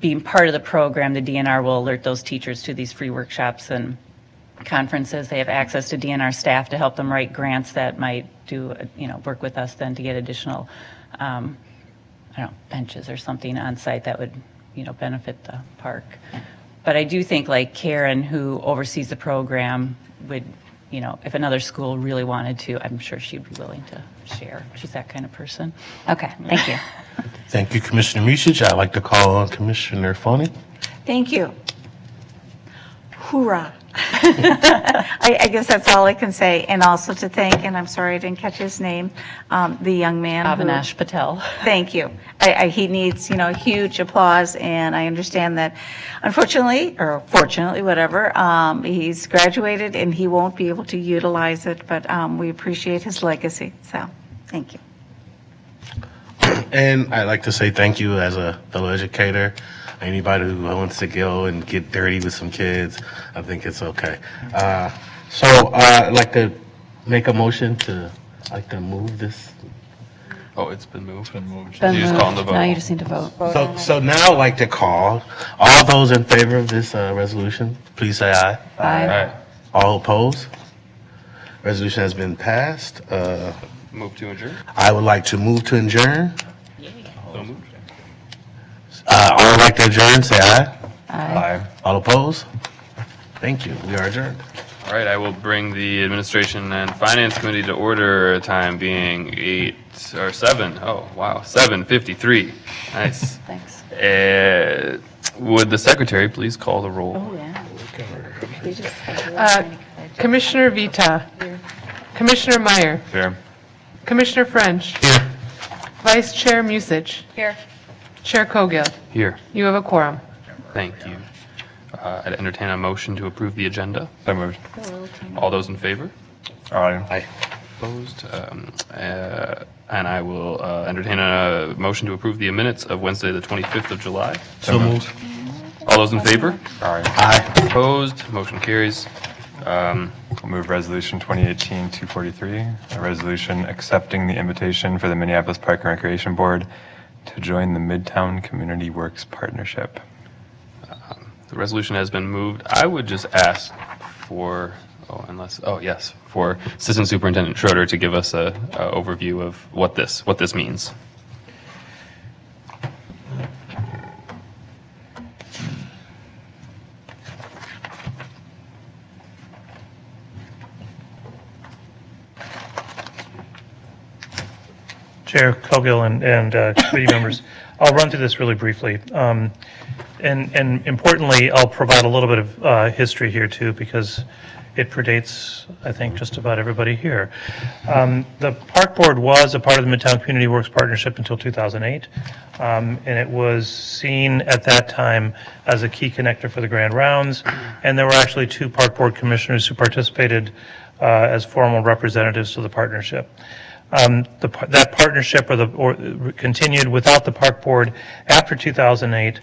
[SPEAKER 12] being part of the program, the DNR will alert those teachers to these free workshops and conferences. They have access to DNR staff to help them write grants that might work with us then to get additional benches or something on site that would, benefit the park. But I do think like Karen, who oversees the program, would, if another school really wanted to, I'm sure she'd be willing to share. She's that kind of person.
[SPEAKER 1] Okay, thank you.
[SPEAKER 3] Thank you, Commissioner Musich. I'd like to call on Commissioner Foney.
[SPEAKER 7] Thank you. Hoorah. I guess that's all I can say. And also to thank, and I'm sorry I didn't catch his name, the young man.
[SPEAKER 12] Avinash Patel.
[SPEAKER 7] Thank you. He needs, huge applause, and I understand that unfortunately, or fortunately, whatever, he's graduated and he won't be able to utilize it, but we appreciate his legacy. So, thank you.
[SPEAKER 3] And I'd like to say thank you as a fellow educator. Anybody who wants to go and get dirty with some kids, I think it's okay. So I'd like to make a motion to move this.
[SPEAKER 5] Oh, it's been moved.
[SPEAKER 1] Been
[SPEAKER 5] You just
[SPEAKER 1] moved.
[SPEAKER 5] call on the vote.
[SPEAKER 1] Now you just need to vote.
[SPEAKER 3] So now I'd like to call all those in favor of this resolution, please say aye.
[SPEAKER 1] Aye.
[SPEAKER 3] All opposed? Resolution has been passed.
[SPEAKER 5] Move to adjourn.
[SPEAKER 3] I would like to move to adjourn.
[SPEAKER 5] So moved.
[SPEAKER 3] All would like to adjourn, say aye.
[SPEAKER 1] Aye.
[SPEAKER 3] All opposed? Thank you. We are adjourned.
[SPEAKER 5] All right, I will bring the Administration and Finance Committee to order, time being 7:53. Nice.
[SPEAKER 1] Thanks.
[SPEAKER 5] Would the Secretary please call the roll?
[SPEAKER 1] Oh, yeah.
[SPEAKER 8] Commissioner Vita. Commissioner Meyer.
[SPEAKER 6] Here.
[SPEAKER 8] Commissioner French.
[SPEAKER 3] Here.
[SPEAKER 8] Vice Chair Musich.
[SPEAKER 12] Here.
[SPEAKER 8] Chair Cogill.
[SPEAKER 5] Here.
[SPEAKER 8] You have a quorum.
[SPEAKER 5] Thank you. I'd entertain a motion to approve the agenda.
[SPEAKER 6] So moved.
[SPEAKER 5] All those in favor?
[SPEAKER 6] Aye.
[SPEAKER 5] Opposed? And I will entertain a motion to approve the minutes of Wednesday, the 25th of July.
[SPEAKER 3] So moved.
[SPEAKER 5] All those in favor?
[SPEAKER 6] Aye.
[SPEAKER 3] Aye.
[SPEAKER 5] Opposed? Motion carries.
[SPEAKER 6] I'll move Resolution 2018-243, a resolution accepting the invitation for the Minneapolis Park and Recreation Board to join the Midtown Community Works Partnership.
[SPEAKER 5] The resolution has been moved. I would just ask for, for Assistant Superintendent Schroeder to give us a overview of what this means.
[SPEAKER 13] Chair Cogill and committee members, I'll run through this really briefly. And importantly, I'll provide a little bit of history here too, because it predates, I think, just about everybody here. The Park Board was a part of the Midtown Community Works Partnership until 2008, and it was seen at that time as a key connector for the Grand Rounds, and there were actually 2 Park Board commissioners who participated as formal representatives to the partnership. That partnership continued without the Park Board after 2008.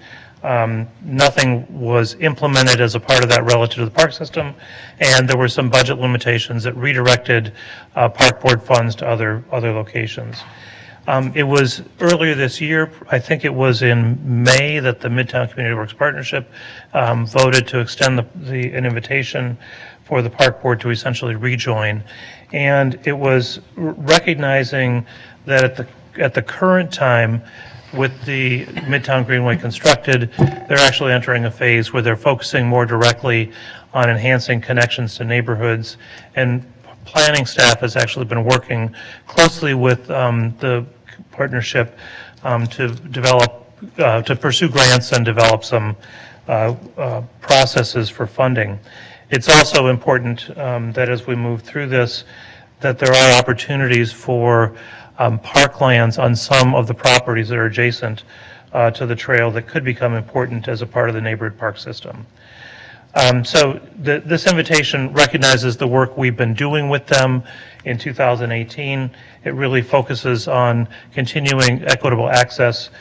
[SPEAKER 13] Nothing was implemented as a part of that relative to the park system, and there were some budget limitations that redirected Park Board funds to other locations. It was earlier this year, I think it was in May, that the Midtown Community Works Partnership voted to extend an invitation for the Park Board to essentially rejoin. And it was recognizing that at the current time, with the Midtown Greenway constructed, they're actually entering a phase where they're focusing more directly on enhancing connections to neighborhoods. And planning staff has actually been working closely with the partnership to pursue grants and develop some processes for funding. It's also important that as we move through this, that there are opportunities for parklands on some of the properties that are adjacent to the trail that could become important as a part of the neighborhood park system. So this invitation recognizes the work we've been doing with them in 2018. It really focuses on continuing equitable access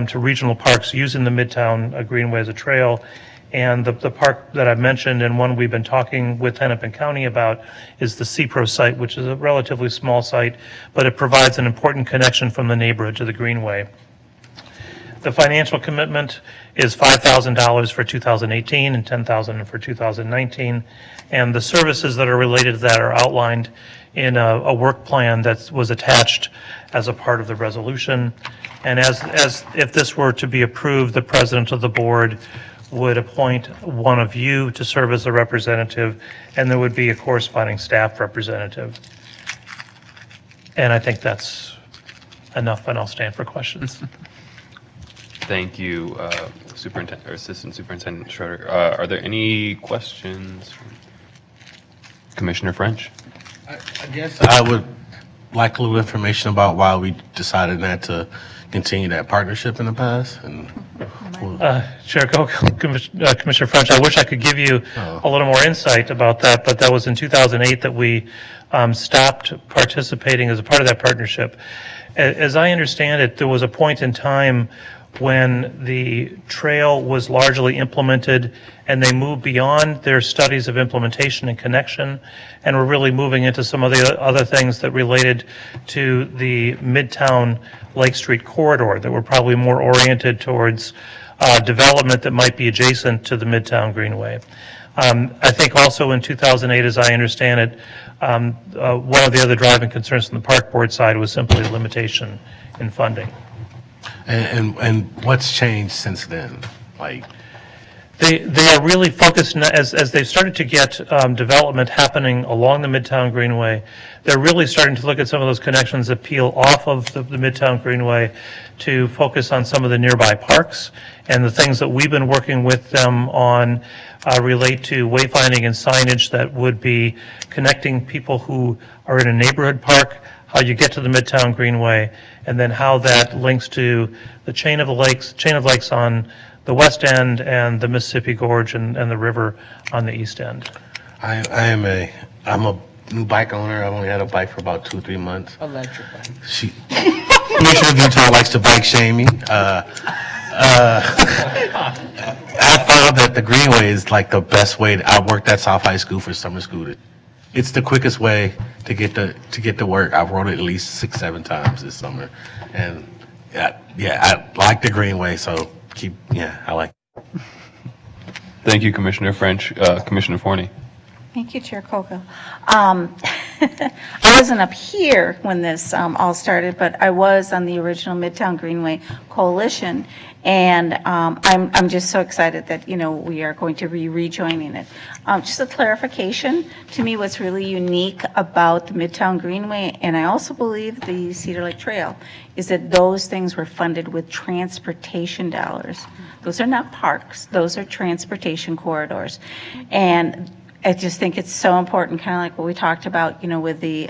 [SPEAKER 13] to regional parks using the Midtown Greenway as a trail. And the park that I've mentioned, and one we've been talking with Hennepin County about, is the CPRO site, which is a relatively small site, but it provides an important connection from the neighborhood to the Greenway. The financial commitment is $5,000 for 2018 and $10,000 for 2019. And the services that are related to that are outlined in a work plan that was attached as a part of the resolution. And as if this were to be approved, the president of the board would appoint one of you to serve as a representative, and there would be a corresponding staff representative. And I think that's enough, and I'll stand for questions.
[SPEAKER 5] Thank you, Superintendent or Assistant Superintendent Schroeder. Are there any questions? Commissioner French?
[SPEAKER 3] I guess I would like a little information about why we decided not to continue that partnership in the past. And
[SPEAKER 13] Chair Commissioner French, I wish I could give you a little more insight about that, but that was in 2008 that we stopped participating as a part of that partnership. As I understand it, there was a point in time when the trail was largely implemented and they moved beyond their studies of implementation and connection and were really moving into some of the other things that related to the Midtown Lake Street corridor that were probably more oriented towards development that might be adjacent to the Midtown Greenway. I think also in 2008, as I understand it, one of the other driving concerns from the Park Board side was simply a limitation in funding.
[SPEAKER 3] And what's changed since then? Like,
[SPEAKER 13] they are really focused as they've started to get development happening along the Midtown Greenway. They're really starting to look at some of those connections that peel off of the Midtown Greenway to focus on some of the nearby parks, and the things that we've been working with them on relate to wayfinding and signage that would be connecting people who are in a neighborhood park, how you get to the Midtown Greenway, and then how that links to the chain of lakes on the west end and the Mississippi Gorge and the river on the east end.
[SPEAKER 3] I'm a new bike owner. I've only had a bike for about 2 or 3 months.
[SPEAKER 10] Electric bike.
[SPEAKER 3] Commissioner Utah likes to bike shame me. I found that the Greenway is like the best way. I worked at South High School for summer school. It's the quickest way to get to work. I've rode it at least 6-7 times this summer, and I like the Greenway. So I like it.
[SPEAKER 5] Thank you, Commissioner French. Commissioner Forney.
[SPEAKER 7] Thank you, Chair Koga. I wasn't up here when this all started, but I was on the original Midtown Greenway Coalition, and I'm just so excited that we are going to be rejoining it. Just a clarification, to me, what's really unique about the Midtown Greenway, and I also believe the Cedar Lake Trail, is that those things were funded with transportation dollars. Those are not parks; those are transportation corridors, and I just think it's so important, kind of like what we talked about, with the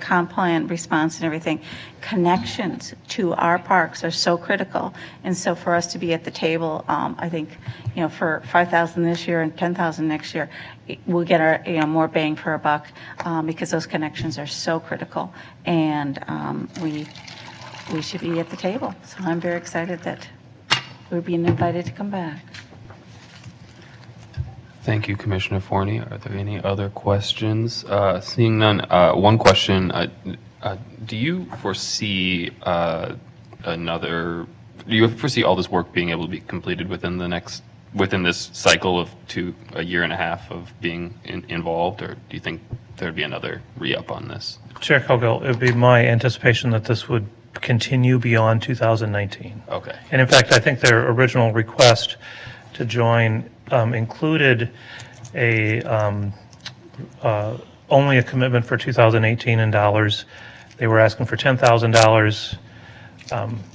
[SPEAKER 7] comp plan response and everything. Connections to our parks are so critical. And so for us to be at the table, I think, for 5,000 this year and 10,000 next year, we'll get our, more bang for our buck, because those connections are so critical. And we should be at the table. So I'm very excited that we're being invited to come back.
[SPEAKER 5] Thank you, Commissioner Forney. Are there any other questions? Seeing none, one question. Do you foresee all this work being able to be completed within this cycle of a year and a half of being involved, or do you think there'd be another re-up on this?
[SPEAKER 13] Chair Coghill, it would be my anticipation that this would continue beyond 2019.
[SPEAKER 5] Okay.
[SPEAKER 13] And in fact, I think their original request to join included only a commitment for 2018 in dollars. They were asking for $10,000.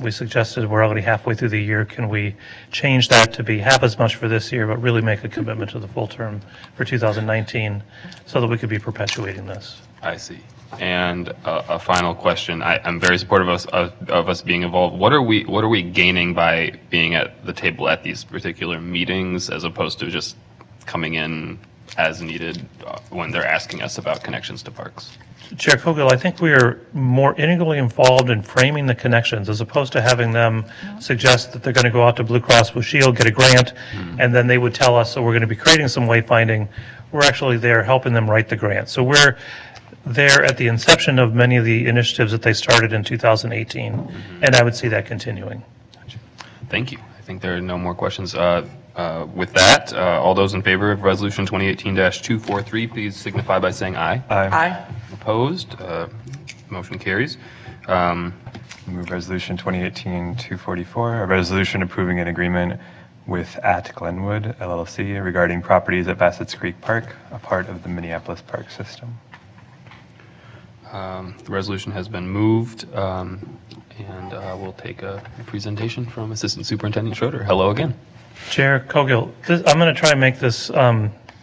[SPEAKER 13] We suggested we're already halfway through the year. Can we change that to be half as much for this year, but really make a commitment to the full term for 2019 so that we could be perpetuating this?
[SPEAKER 5] I see. And a final question. I'm very supportive of us being involved. What are we gaining by being at the table at these particular meetings, as opposed to just coming in as needed when they're asking us about connections to parks?
[SPEAKER 13] Chair Coghill, I think we are more integrally involved in framing the connections, as opposed to having them suggest that they're going to go out to Blue Cross Blue Shield, get a grant, and then they would tell us, so we're going to be creating some wayfinding. We're actually there helping them write the grant. So we're there at the inception of many of the initiatives that they started in 2018, and I would see that continuing.
[SPEAKER 5] Thank you. I think there are no more questions. With that, all those in favor of Resolution 2018-243, please signify by saying aye.
[SPEAKER 10] Aye.
[SPEAKER 5] Opposed? Motion carries.
[SPEAKER 6] Move Resolution 2018-244, a resolution approving an agreement with At Glenwood LLC regarding properties at Bassett's Creek Park, a part of the Minneapolis Park System.
[SPEAKER 5] The resolution has been moved, and we'll take a presentation from Assistant Superintendent Schroeder. Hello again.
[SPEAKER 13] Chair Coghill, I'm going to try and make this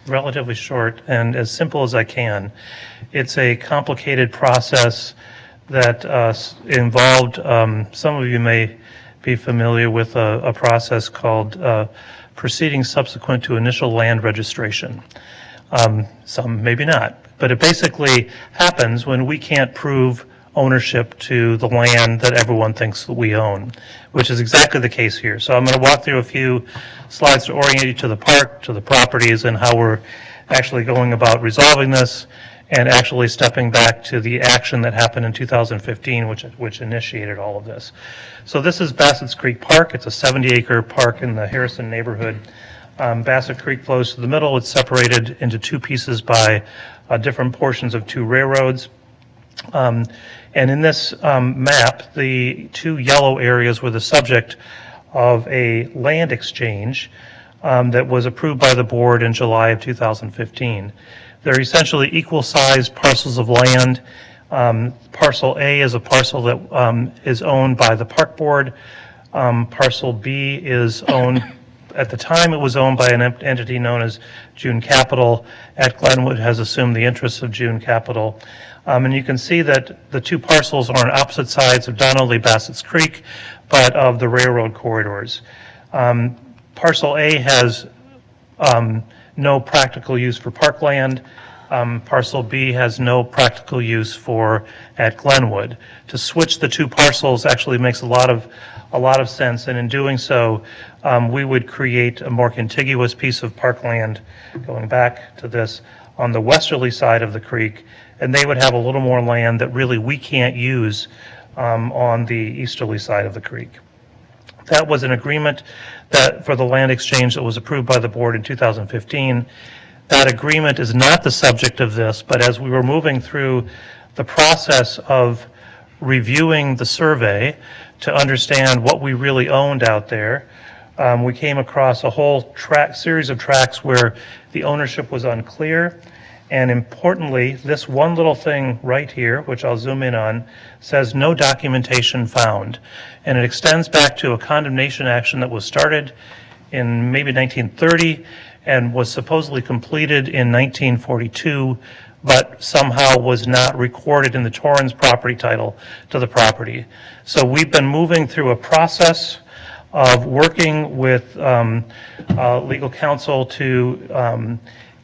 [SPEAKER 13] relatively short and as simple as I can. It's a complicated process that involved, some of you may be familiar with a process called proceedings subsequent to initial land registration. Some maybe not, but it basically happens when we can't prove ownership to the land that everyone thinks that we own, which is exactly the case here. So I'm going to walk through a few slides to orient you to the park, to the properties, and how we're actually going about resolving this, and actually stepping back to the action that happened in 2015, which initiated all of this. So this is Bassett's Creek Park. It's a 70-acre park in the Harrison neighborhood. Bassett Creek flows to the middle. It's separated into two pieces by different portions of two railroads. And in this map, the two yellow areas were the subject of a land exchange that was approved by the board in July of 2015. They're essentially equal-sized parcels of land. Parcel A is a parcel that is owned by the park board. Parcel B is owned, at the time it was owned by an entity known as June Capital. At Glenwood has assumed the interests of June Capital. And you can see that the two parcels are on opposite sides of not only Bassett's Creek, but of the railroad corridors. Parcel A has no practical use for parkland. Parcel B has no practical use for at Glenwood. To switch the two parcels actually makes a lot of sense, and in doing so, we would create a more contiguous piece of parkland going back to this on the westerly side of the creek, and they would have a little more land that really we can't use on the easterly side of the creek. That was an agreement that for the land exchange that was approved by the board in 2015. That agreement is not the subject of this, but as we were moving through the process of reviewing the survey to understand what we really owned out there, we came across a whole series of tracts where the ownership was unclear. And importantly, this one little thing right here, which I'll zoom in on, says no documentation found. And it extends back to a condemnation action that was started in maybe 1930 and was supposedly completed in 1942, but somehow was not recorded in the Torrens property title to the property. So we've been moving through a process of working with legal counsel to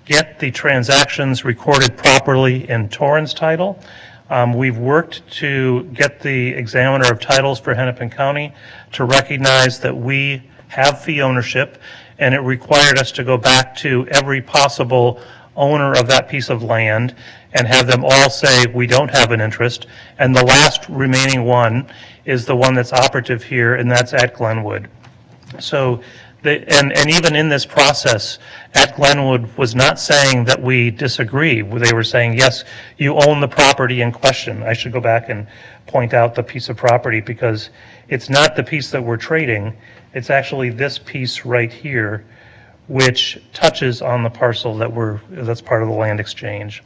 [SPEAKER 13] get the transactions recorded properly in Torrens title. We've worked to get the examiner of titles for Hennepin County to recognize that we have fee ownership, and it required us to go back to every possible owner of that piece of land and have them all say, we don't have an interest. And the last remaining one is the one that's operative here, and that's at Glenwood. So, and even in this process, at Glenwood was not saying that we disagree. They were saying, yes, you own the property in question. I should go back and point out the piece of property, because it's not the piece that we're trading. It's actually this piece right here, which touches on the parcel that's part of the land exchange.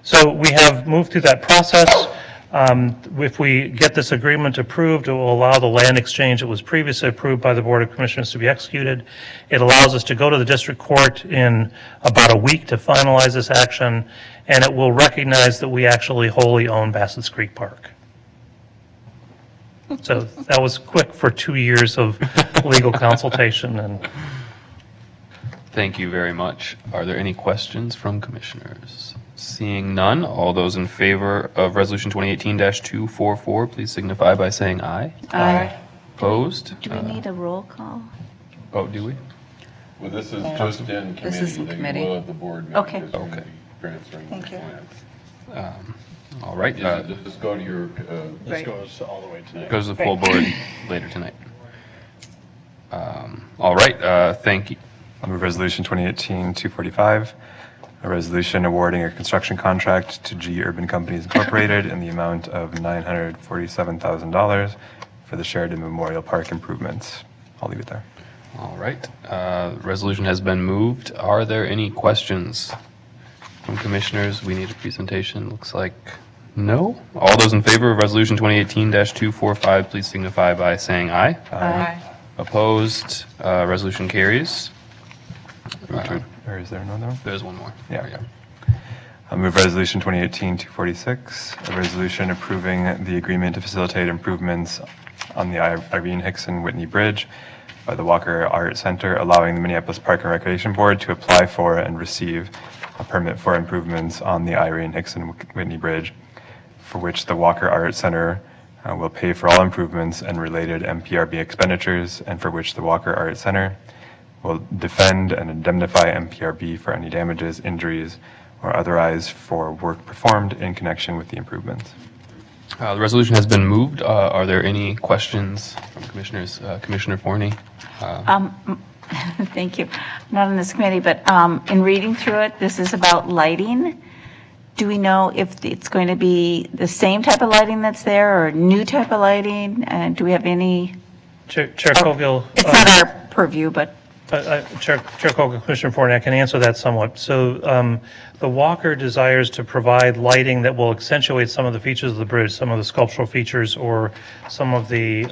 [SPEAKER 13] So we have moved through that process. If we get this agreement approved, it will allow the land exchange that was previously approved by the Board of Commissioners to be executed. It allows us to go to the district court in about a week to finalize this action, and it will recognize that we actually wholly own Bassett's Creek Park. So that was quick for 2 years of legal consultation. And
[SPEAKER 5] Thank you very much. Are there any questions from commissioners? Seeing none, all those in favor of Resolution 2018-244, please signify by saying aye.
[SPEAKER 7] Aye.
[SPEAKER 5] Opposed?
[SPEAKER 7] Do we need a roll call?
[SPEAKER 5] Oh, do we?
[SPEAKER 9] Well, this is just in committee.
[SPEAKER 1] This is in
[SPEAKER 9] They
[SPEAKER 1] committee.
[SPEAKER 9] will at the board meeting.
[SPEAKER 7] Okay.
[SPEAKER 9] It's gonna
[SPEAKER 5] Okay.
[SPEAKER 9] be Transferring
[SPEAKER 7] Thank
[SPEAKER 9] the
[SPEAKER 7] you.
[SPEAKER 9] plans.
[SPEAKER 5] All right.
[SPEAKER 9] Just go to your,
[SPEAKER 7] Right.
[SPEAKER 2] Goes all the way to
[SPEAKER 5] Goes to the full board later tonight. All right. Thank you.
[SPEAKER 6] I'll move Resolution 2018-245, a resolution awarding a construction contract to G Urban Companies Incorporated in the amount of $947,000 for the Sheridan Memorial Park improvements. I'll leave it there.
[SPEAKER 5] All right. Resolution has been moved. Are there any questions from commissioners? We need a presentation. Looks like no. All those in favor of Resolution 2018-245, please signify by saying aye.
[SPEAKER 7] Aye.
[SPEAKER 5] Opposed? Resolution carries.
[SPEAKER 6] Or is there another one?
[SPEAKER 5] There's one more.
[SPEAKER 6] Yeah. I'll move Resolution 2018-246, a resolution approving the agreement to facilitate improvements on the Irene Hickson Whitney Bridge by the Walker Art Center, allowing the Minneapolis Park and Recreation Board to apply for and receive a permit for improvements on the Irene Hickson Whitney Bridge, for which the Walker Art Center will pay for all improvements and related MPRB expenditures, and for which the Walker Art Center will defend and indemnify MPRB for any damages, injuries, or otherwise for work performed in connection with the improvements.
[SPEAKER 5] The resolution has been moved. Are there any questions from commissioners? Commissioner Forney?
[SPEAKER 7] Thank you. I'm not on this committee, but in reading through it, this is about lighting. Do we know if it's going to be the same type of lighting that's there or a new type of lighting? And do we have any?
[SPEAKER 13] Chair Cogill.
[SPEAKER 7] It's not our purview, but.
[SPEAKER 13] Chair Cogill, Commissioner Forney, I can answer that somewhat. So the Walker desires to provide lighting that will accentuate some of the features of the bridge, some of the sculptural features, or some of the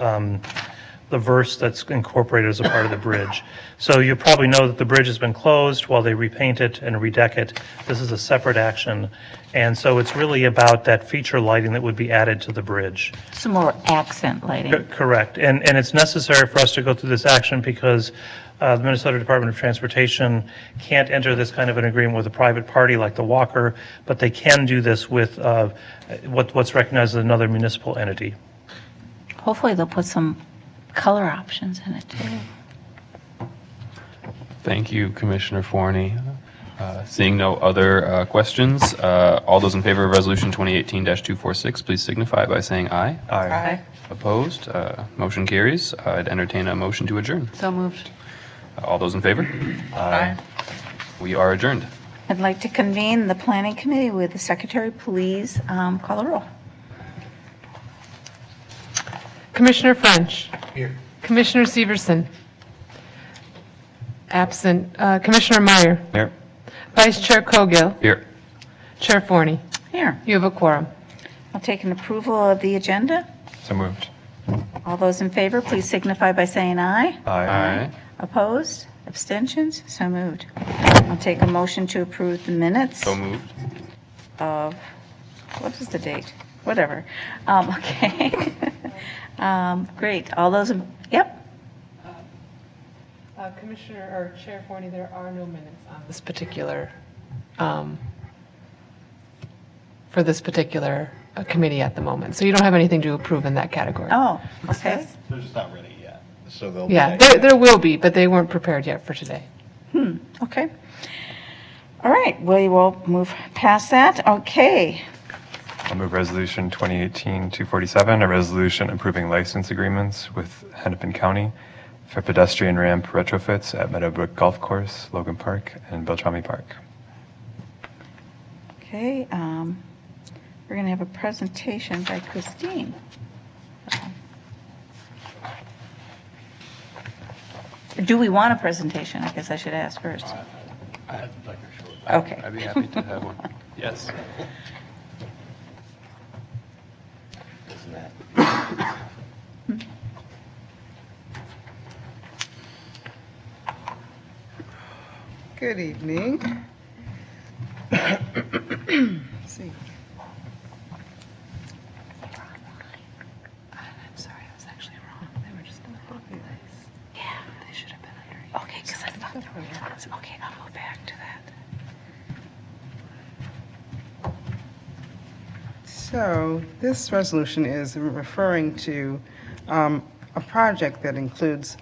[SPEAKER 13] verse that's incorporated as a part of the bridge. So you probably know that the bridge has been closed while they repaint it and redeck it. This is a separate action. And so it's really about that feature lighting that would be added to the bridge.
[SPEAKER 7] Some more accent lighting.
[SPEAKER 13] Correct. And it's necessary for us to go through this action because the Minnesota Department of Transportation can't enter this kind of an agreement with a private party like the Walker, but they can do this with what's recognized as another municipal entity.
[SPEAKER 7] Hopefully they'll put some color options in it too.
[SPEAKER 5] Thank you, Commissioner Forney. Seeing no other questions, all those in favor of Resolution 2018-246, please signify by saying aye.
[SPEAKER 7] Aye.
[SPEAKER 5] Opposed? Motion carries. I'd entertain a motion to adjourn.
[SPEAKER 1] So moved.
[SPEAKER 5] All those in favor?
[SPEAKER 7] Aye.
[SPEAKER 5] We are adjourned.
[SPEAKER 7] I'd like to convene the planning committee. With the secretary, please call the roll.
[SPEAKER 8] Commissioner French. Here. Commissioner Severson. Absent. Commissioner Meyer.
[SPEAKER 6] Here.
[SPEAKER 8] Vice Chair Cogill.
[SPEAKER 5] Here.
[SPEAKER 8] Chair Forney.
[SPEAKER 7] Here.
[SPEAKER 8] You have a quorum.
[SPEAKER 7] I'll take an approval of the agenda.
[SPEAKER 6] So moved.
[SPEAKER 7] All those in favor, please signify by saying aye.
[SPEAKER 6] Aye.
[SPEAKER 7] Opposed? Abstentions? So moved. I'll take a motion to approve the minutes
[SPEAKER 5] So moved.
[SPEAKER 7] of, what is the date? Whatever. Okay. Great. All those, yep.
[SPEAKER 8] Commissioner, or Chair Forney, there are no minutes on this particular, for this particular committee at the moment. So you don't have anything to approve in that category.
[SPEAKER 7] Oh, okay.
[SPEAKER 2] They're just not ready yet, so they'll.
[SPEAKER 8] Yeah, there will be, but they weren't prepared yet for today.
[SPEAKER 7] Okay. All right, we will move past that. Okay.
[SPEAKER 6] I'll move Resolution 2018-247, a resolution approving license agreements with Hennepin County for pedestrian ramp retrofits at Meadowbrook Golf Course, Logan Park, and Beltrami Park.
[SPEAKER 7] Okay, we're going to have a presentation by Christine. Do we want a presentation? I guess I should ask first.
[SPEAKER 3] I'd like a short.
[SPEAKER 7] Okay.
[SPEAKER 5] I'd be happy to have one. Yes.
[SPEAKER 14] Good evening. See.
[SPEAKER 8] I'm sorry, I was actually wrong. They were just in the wrong place. Yeah. They should have been under.
[SPEAKER 7] Okay, because I thought there were ones. Okay, I'll go back to that.
[SPEAKER 14] So this resolution is referring to a project that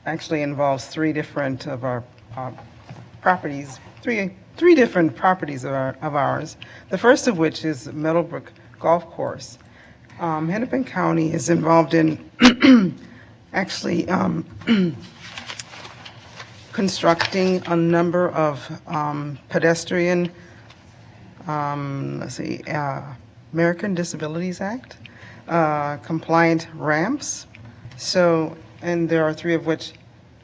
[SPEAKER 14] actually involves three different of our properties, three different properties of ours. The first of which is Meadowbrook Golf Course. Hennepin County is involved in actually constructing a number of pedestrian, American Disabilities Act compliant ramps. So, and there are three of which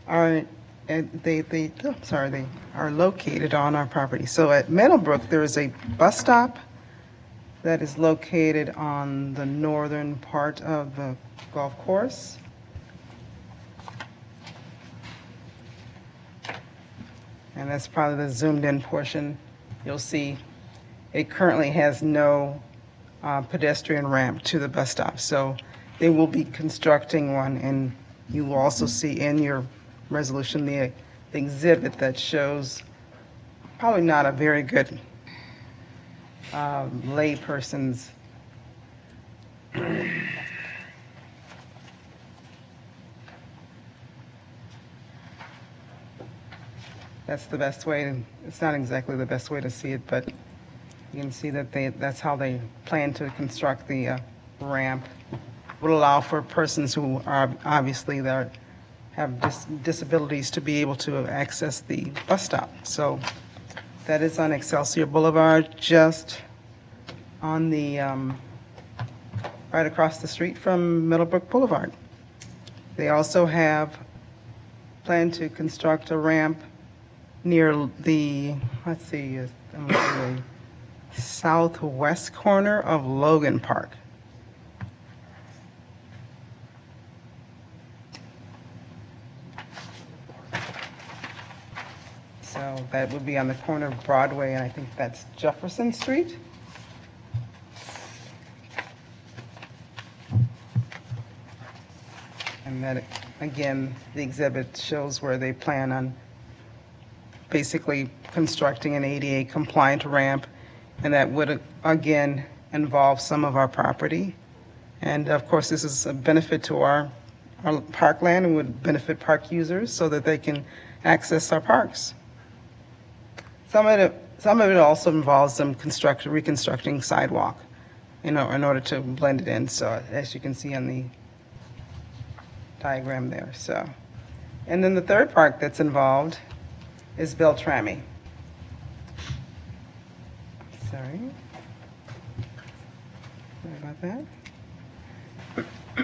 [SPEAKER 14] are they are located on our property. So at Meadowbrook, there is a bus stop that is located on the northern part of the golf course. And that's probably the zoomed in portion. You'll see it currently has no pedestrian ramp to the bus stop. So they will be constructing one, and you will also see in your resolution the exhibit that shows probably not a very good layperson's that's the best way. It's not exactly the best way to see it, but you can see that that's how they plan to construct the ramp. Would allow for persons who are obviously that have disabilities to be able to access the bus stop. So that is on Excelsior Boulevard, just on the right across the street from Meadowbrook Boulevard. They also have planned to construct a ramp near the, the southwest corner of Logan Park. So that would be on the corner of Broadway, and I think that's Jefferson Street. And that, again, the exhibit shows where they plan on basically constructing an ADA compliant ramp, and that would, again, involve some of our property. And of course, this is a benefit to our parkland and would benefit park users so that they can access our parks. Some of it also involves them reconstructing sidewalk, in order to blend it in. So as you can see on the diagram there. So, and then the third park that's involved is Beltrami. Sorry about that.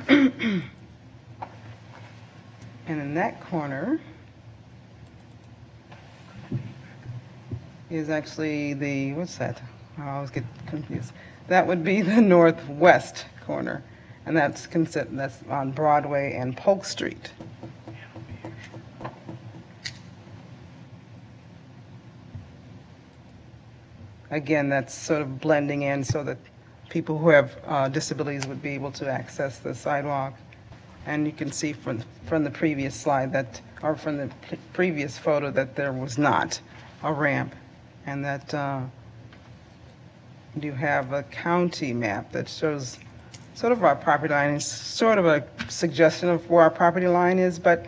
[SPEAKER 14] And in that corner is actually the, what's that? I always get confused. That would be the northwest corner, and that's on Broadway and Polk Street. again, that's sort of blending in so that people who have disabilities would be able to access the sidewalk. And you can see from the previous slide that, or from the previous photo, that there was not a ramp, and that you have a county map that shows sort of our property line. It's sort of a suggestion of where our property line is, but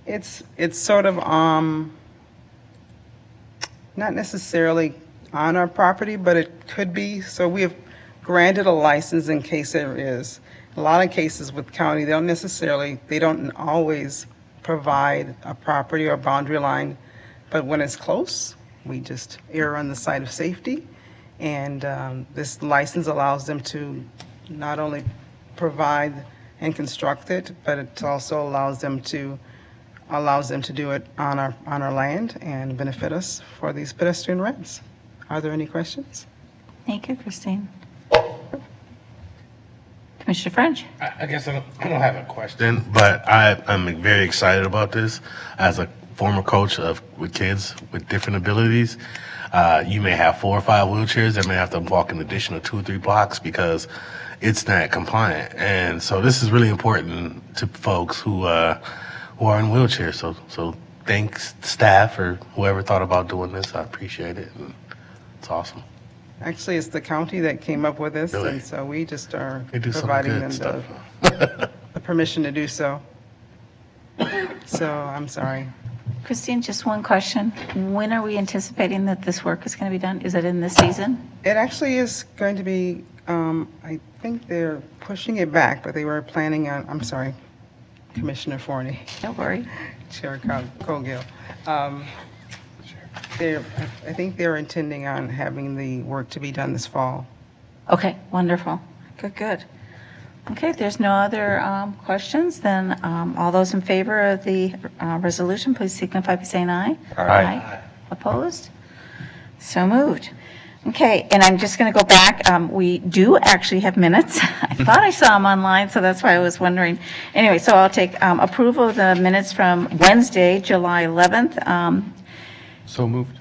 [SPEAKER 14] it's sort of not necessarily on our property, but it could be. So we have granted a license in case there is. A lot of cases with county, they don't always provide a property or boundary line, but when it's close, we just err on the side of safety. And this license allows them to not only provide and construct it, but it also allows them to do it on our land and benefit us for these pedestrian ramps. Are there any questions?
[SPEAKER 7] Thank you, Christine. Commissioner French?
[SPEAKER 3] I guess I don't have a question, but I'm very excited about this. As a former coach with kids with different abilities, you may have 4 or 5 wheelchairs that may have to walk an additional 2 or 3 blocks because it's not compliant. And so this is really important to folks who are in wheelchairs. So thanks staff or whoever thought about doing this. I appreciate it. And it's awesome.
[SPEAKER 14] Actually, it's the county that came up with this,
[SPEAKER 3] Really?
[SPEAKER 14] and so we just are
[SPEAKER 3] They do some
[SPEAKER 14] providing
[SPEAKER 3] good
[SPEAKER 14] them
[SPEAKER 3] stuff.
[SPEAKER 14] the permission to do so. So I'm sorry.
[SPEAKER 7] Christine, just one question. When are we anticipating that this work is going to be done? Is it in this season?
[SPEAKER 14] It actually is going to be, I think they're pushing it back, but they were planning on, I'm sorry, Commissioner Forney.
[SPEAKER 7] Don't worry.
[SPEAKER 14] Chair Cogill. I think they're intending on having the work to be done this fall.
[SPEAKER 7] Okay, wonderful. Good. Okay, if there's no other questions, then all those in favor of the resolution, please signify by saying aye.
[SPEAKER 6] Aye.
[SPEAKER 7] Opposed? So moved. Okay, and I'm just going to go back. We do actually have minutes. I thought I saw them online, so that's why I was wondering. Anyway, so I'll take approval of the minutes from Wednesday, July 11th.
[SPEAKER 5] So moved.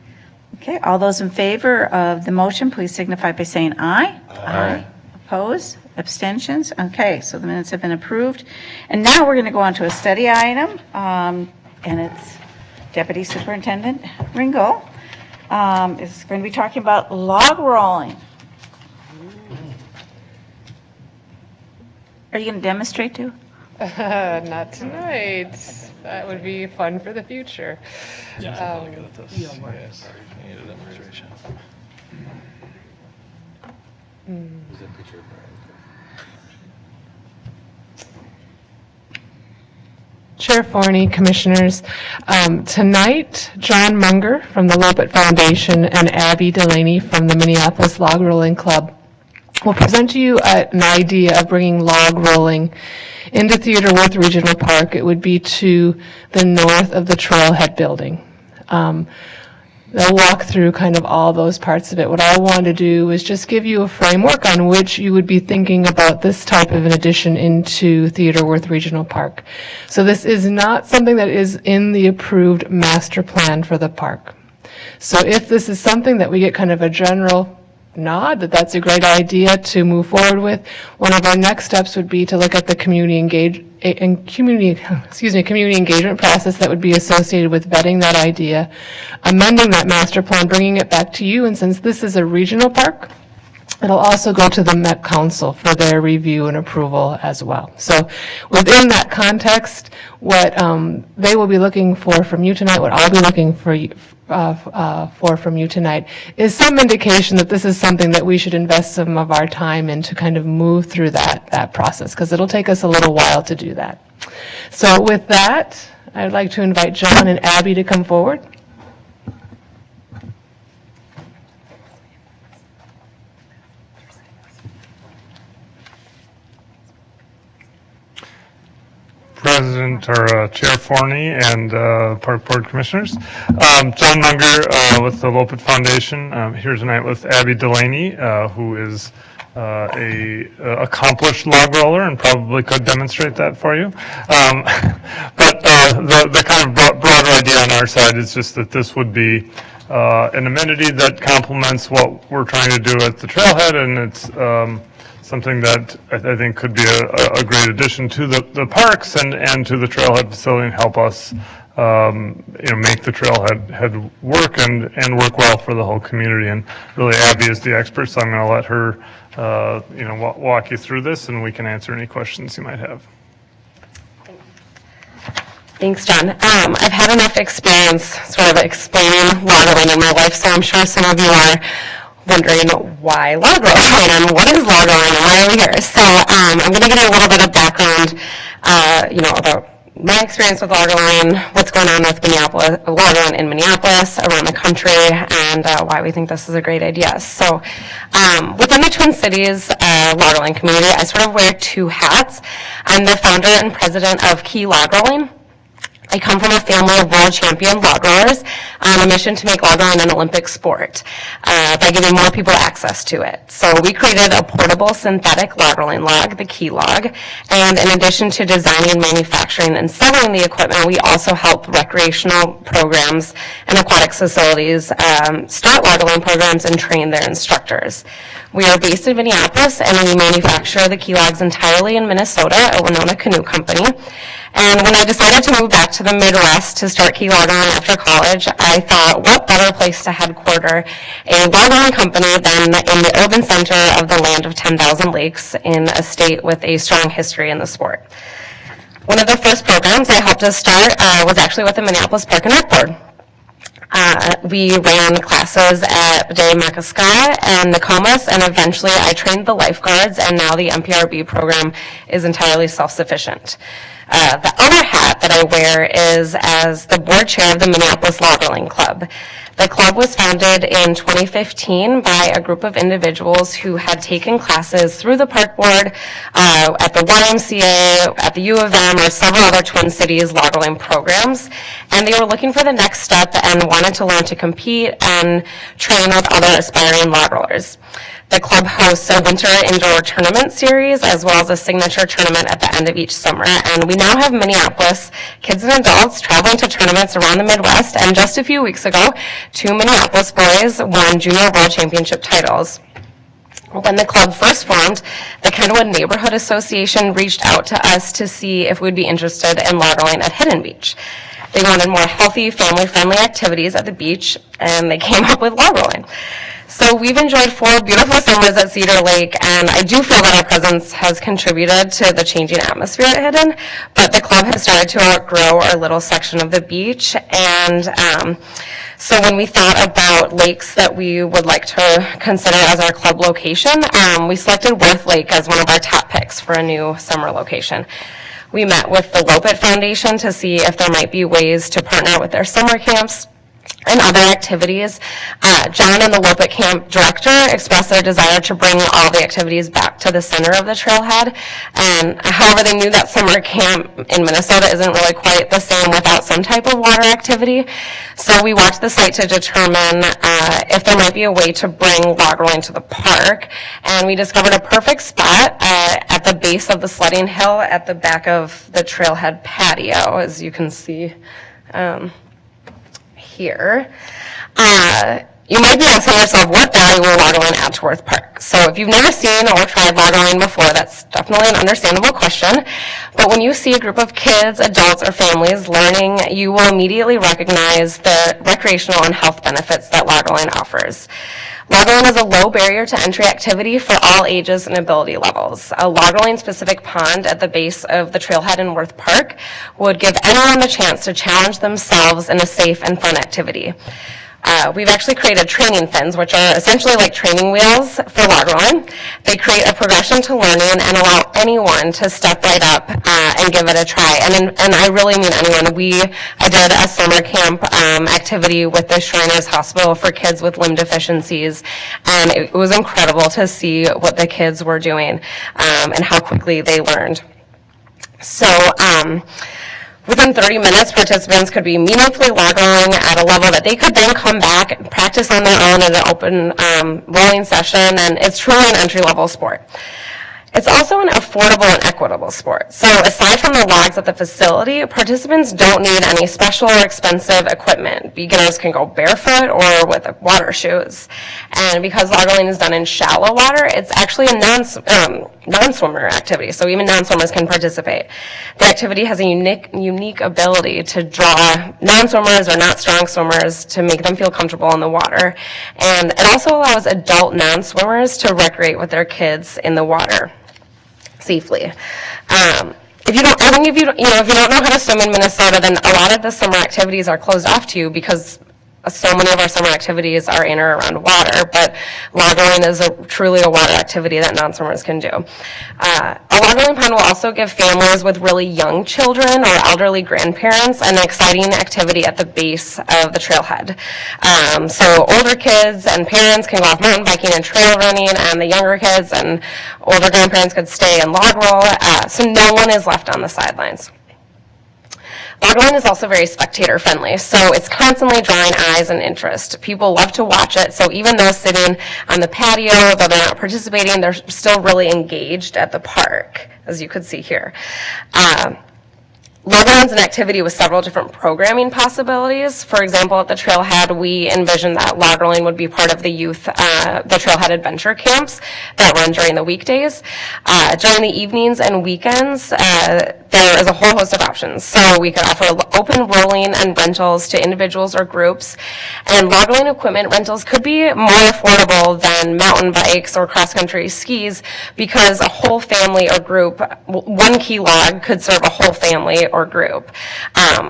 [SPEAKER 7] Okay, all those in favor of the motion, please signify by saying aye.
[SPEAKER 6] Aye.
[SPEAKER 7] Opposed? Abstentions? Okay, so the minutes have been approved. And now we're going to go on to a study item, and it's Deputy Superintendent Ringel is going to be talking about log rolling. Are you going to demonstrate too?
[SPEAKER 8] Not tonight. That would be fun for the future. Chair Forney, Commissioners, tonight, John Munger from the Lopet Foundation and Abby Delaney from the Minneapolis Log Rolling Club will present to you an idea of bringing log rolling into Theodore Wirth Regional Park. It would be to the north of the Trailhead Building. They'll walk through kind of all those parts of it. What I want to do is just give you a framework on which you would be thinking about this type of an addition into Theodore Wirth Regional Park. So this is not something that is in the approved master plan for the park. So if this is something that we get kind of a general nod that that's a great idea to move forward with, one of our next steps would be to look at the community engagement process that would be associated with vetting that idea, amending that master plan, bringing it back to you, and since this is a regional park, it'll also go to the Met Council for their review and approval as well. So within that context, what they will be looking for from you tonight, what I'll be looking for from you tonight, is some indication that this is something that we should invest some of our time in to kind of move through that process, because it'll take us a little while to do that. So with that, I'd like to invite John and Abby to come forward.
[SPEAKER 15] President or Chair Forney and Park Board Commissioners. John Munger with the Lopet Foundation. Here tonight with Abby Delaney, who is a accomplished log roller and probably could demonstrate that for you. But the kind of broader idea on our side is just that this would be an amenity that complements what we're trying to do at the trailhead, and it's something that I think could be a great addition to the parks and to the trailhead facility, and help us make the trailhead work and work well for the whole community. And really, Abby is the expert, so I'm going to let her walk you through this, and we can answer any questions you might have.
[SPEAKER 16] Thanks, John. I've had enough experience sort of explaining log-rolling in my life, so I'm sure some of you are wondering why log-rolling and what is log-rolling and why are we here. So I'm going to give you a little bit of background, about my experience with log-rolling, what's going on with Minneapolis, log-rolling in Minneapolis, around the country, and why we think this is a great idea. So within the Twin Cities log-rolling community, I sort of wear two hats. I'm the founder and president of Key Log-Rolling. I come from a family of world champion log rollers on a mission to make log rolling an Olympic sport by giving more people access to it. So we created a portable synthetic log rolling log, the Key Log, and in addition to designing, manufacturing, and selling the equipment, we also help recreational programs and aquatic facilities start log rolling programs and train their instructors. We are based in Minneapolis, and we manufacture the Key Logs entirely in Minnesota at Winona Canoe Company. And when I decided to move back to the Midwest to start Key Log Rolling after college, I thought, what better place to headquarter a log rolling company than in the urban center of the land of 10,000 lakes in a state with a strong history in the sport. One of the first programs I helped us start was actually with the Minneapolis Park and Rec Board. We ran classes at Day Makaska and Nokomis, and eventually I trained the lifeguards, and now the MPRB program is entirely self-sufficient. The other hat that I wear is as the board chair of the Minneapolis Log Rolling Club. The club was founded in 2015 by a group of individuals who had taken classes through the park board, at the YMCA, at the U of M, or several other Twin Cities log rolling programs. And they were looking for the next step and wanted to learn to compete and train with other aspiring log rollers. The club hosts a winter indoor tournament series as well as a signature tournament at the end of each summer. And we now have Minneapolis kids and adults traveling to tournaments around the Midwest. And just a few weeks ago, 2 Minneapolis boys won junior world championship titles. When the club first formed, the Kenwood Neighborhood Association reached out to us to see if we'd be interested in log rolling at Hidden Beach. They wanted more healthy, family-friendly activities at the beach, and they came up with log rolling. So we've enjoyed 4 beautiful summers at Cedar Lake, and I do feel that our presence has contributed to the changing atmosphere at Hidden, but the club has started to outgrow our little section of the beach, and so when we thought about lakes that we would like to consider as our club location, we selected Worth Lake as one of our top picks for a new summer location. We met with the Lopet Foundation to see if there might be ways to partner with their summer camps and other activities. John and the Lopet Camp director expressed their desire to bring all the activities back to the center of the trailhead. And however, they knew that summer camp in Minnesota isn't really quite the same without some type of water activity. So we walked the site to determine if there might be a way to bring log rolling to the park. And we discovered a perfect spot at the base of the sledding hill at the back of the trailhead patio, as you can see here. You might be asking yourself, what value will log rolling add to Worth Park? So if you've never seen or tried log rolling before, that's definitely an understandable question. But when you see a group of kids, adults, or families learning, you will immediately recognize the recreational and health benefits that log rolling offers. Log rolling is a low barrier to entry activity for all ages and ability levels. A log rolling specific pond at the base of the trailhead in Worth Park would give anyone the chance to challenge themselves in a safe and fun activity. We've actually created training fins, which are essentially like training wheels for log rolling. They create a progression to learning and allow anyone to step right up and give it a try. And I really mean anyone. I did a summer camp activity with the Shriners Hospital for kids with limb deficiencies, and it was incredible to see what the kids were doing and how quickly they learned. So, within 30 minutes, participants could be meaningfully log rolling at a level that they could then come back and practice on their own in an open rolling session, and it's truly an entry-level sport. It's also an affordable and equitable sport. So aside from the logs at the facility, participants don't need any special or expensive equipment. Beginners can go barefoot or with water shoes. And because log rolling is done in shallow water, it's actually a non-swimmer activity, so even non-swimmers can participate. The activity has a unique ability to draw non-swimmers or not strong swimmers to make them feel comfortable in the water. And it also allows adult non-swimmers to recreate with their kids in the water safely. If you don't know how to swim in Minnesota, then a lot of the summer activities are closed off to you because so many of our summer activities are in or around water, but log rolling is truly a water activity that non-swimmers can do. A log rolling pond will also give families with really young children or elderly grandparents an exciting activity at the base of the trailhead. So older kids and parents can go off mountain biking and trail running, and the younger kids and older grandparents could stay and log roll, so no one is left on the sidelines. Log rolling is also very spectator friendly, so it's constantly drawing eyes and interest. People love to watch it, so even those sitting on the patio, though they're not participating, they're still really engaged at the park, as you could see here. Log rolling is an activity with several different programming possibilities. For example, at the trailhead, we envisioned that log rolling would be part of the youth, the trailhead adventure camps that run during the weekdays. During the evenings and weekends, there is a whole host of options. So we could offer open rolling and rentals to individuals or groups. And log rolling equipment rentals could be more affordable than mountain bikes or cross-country skis because a whole family or group, one key log could serve a whole family or group.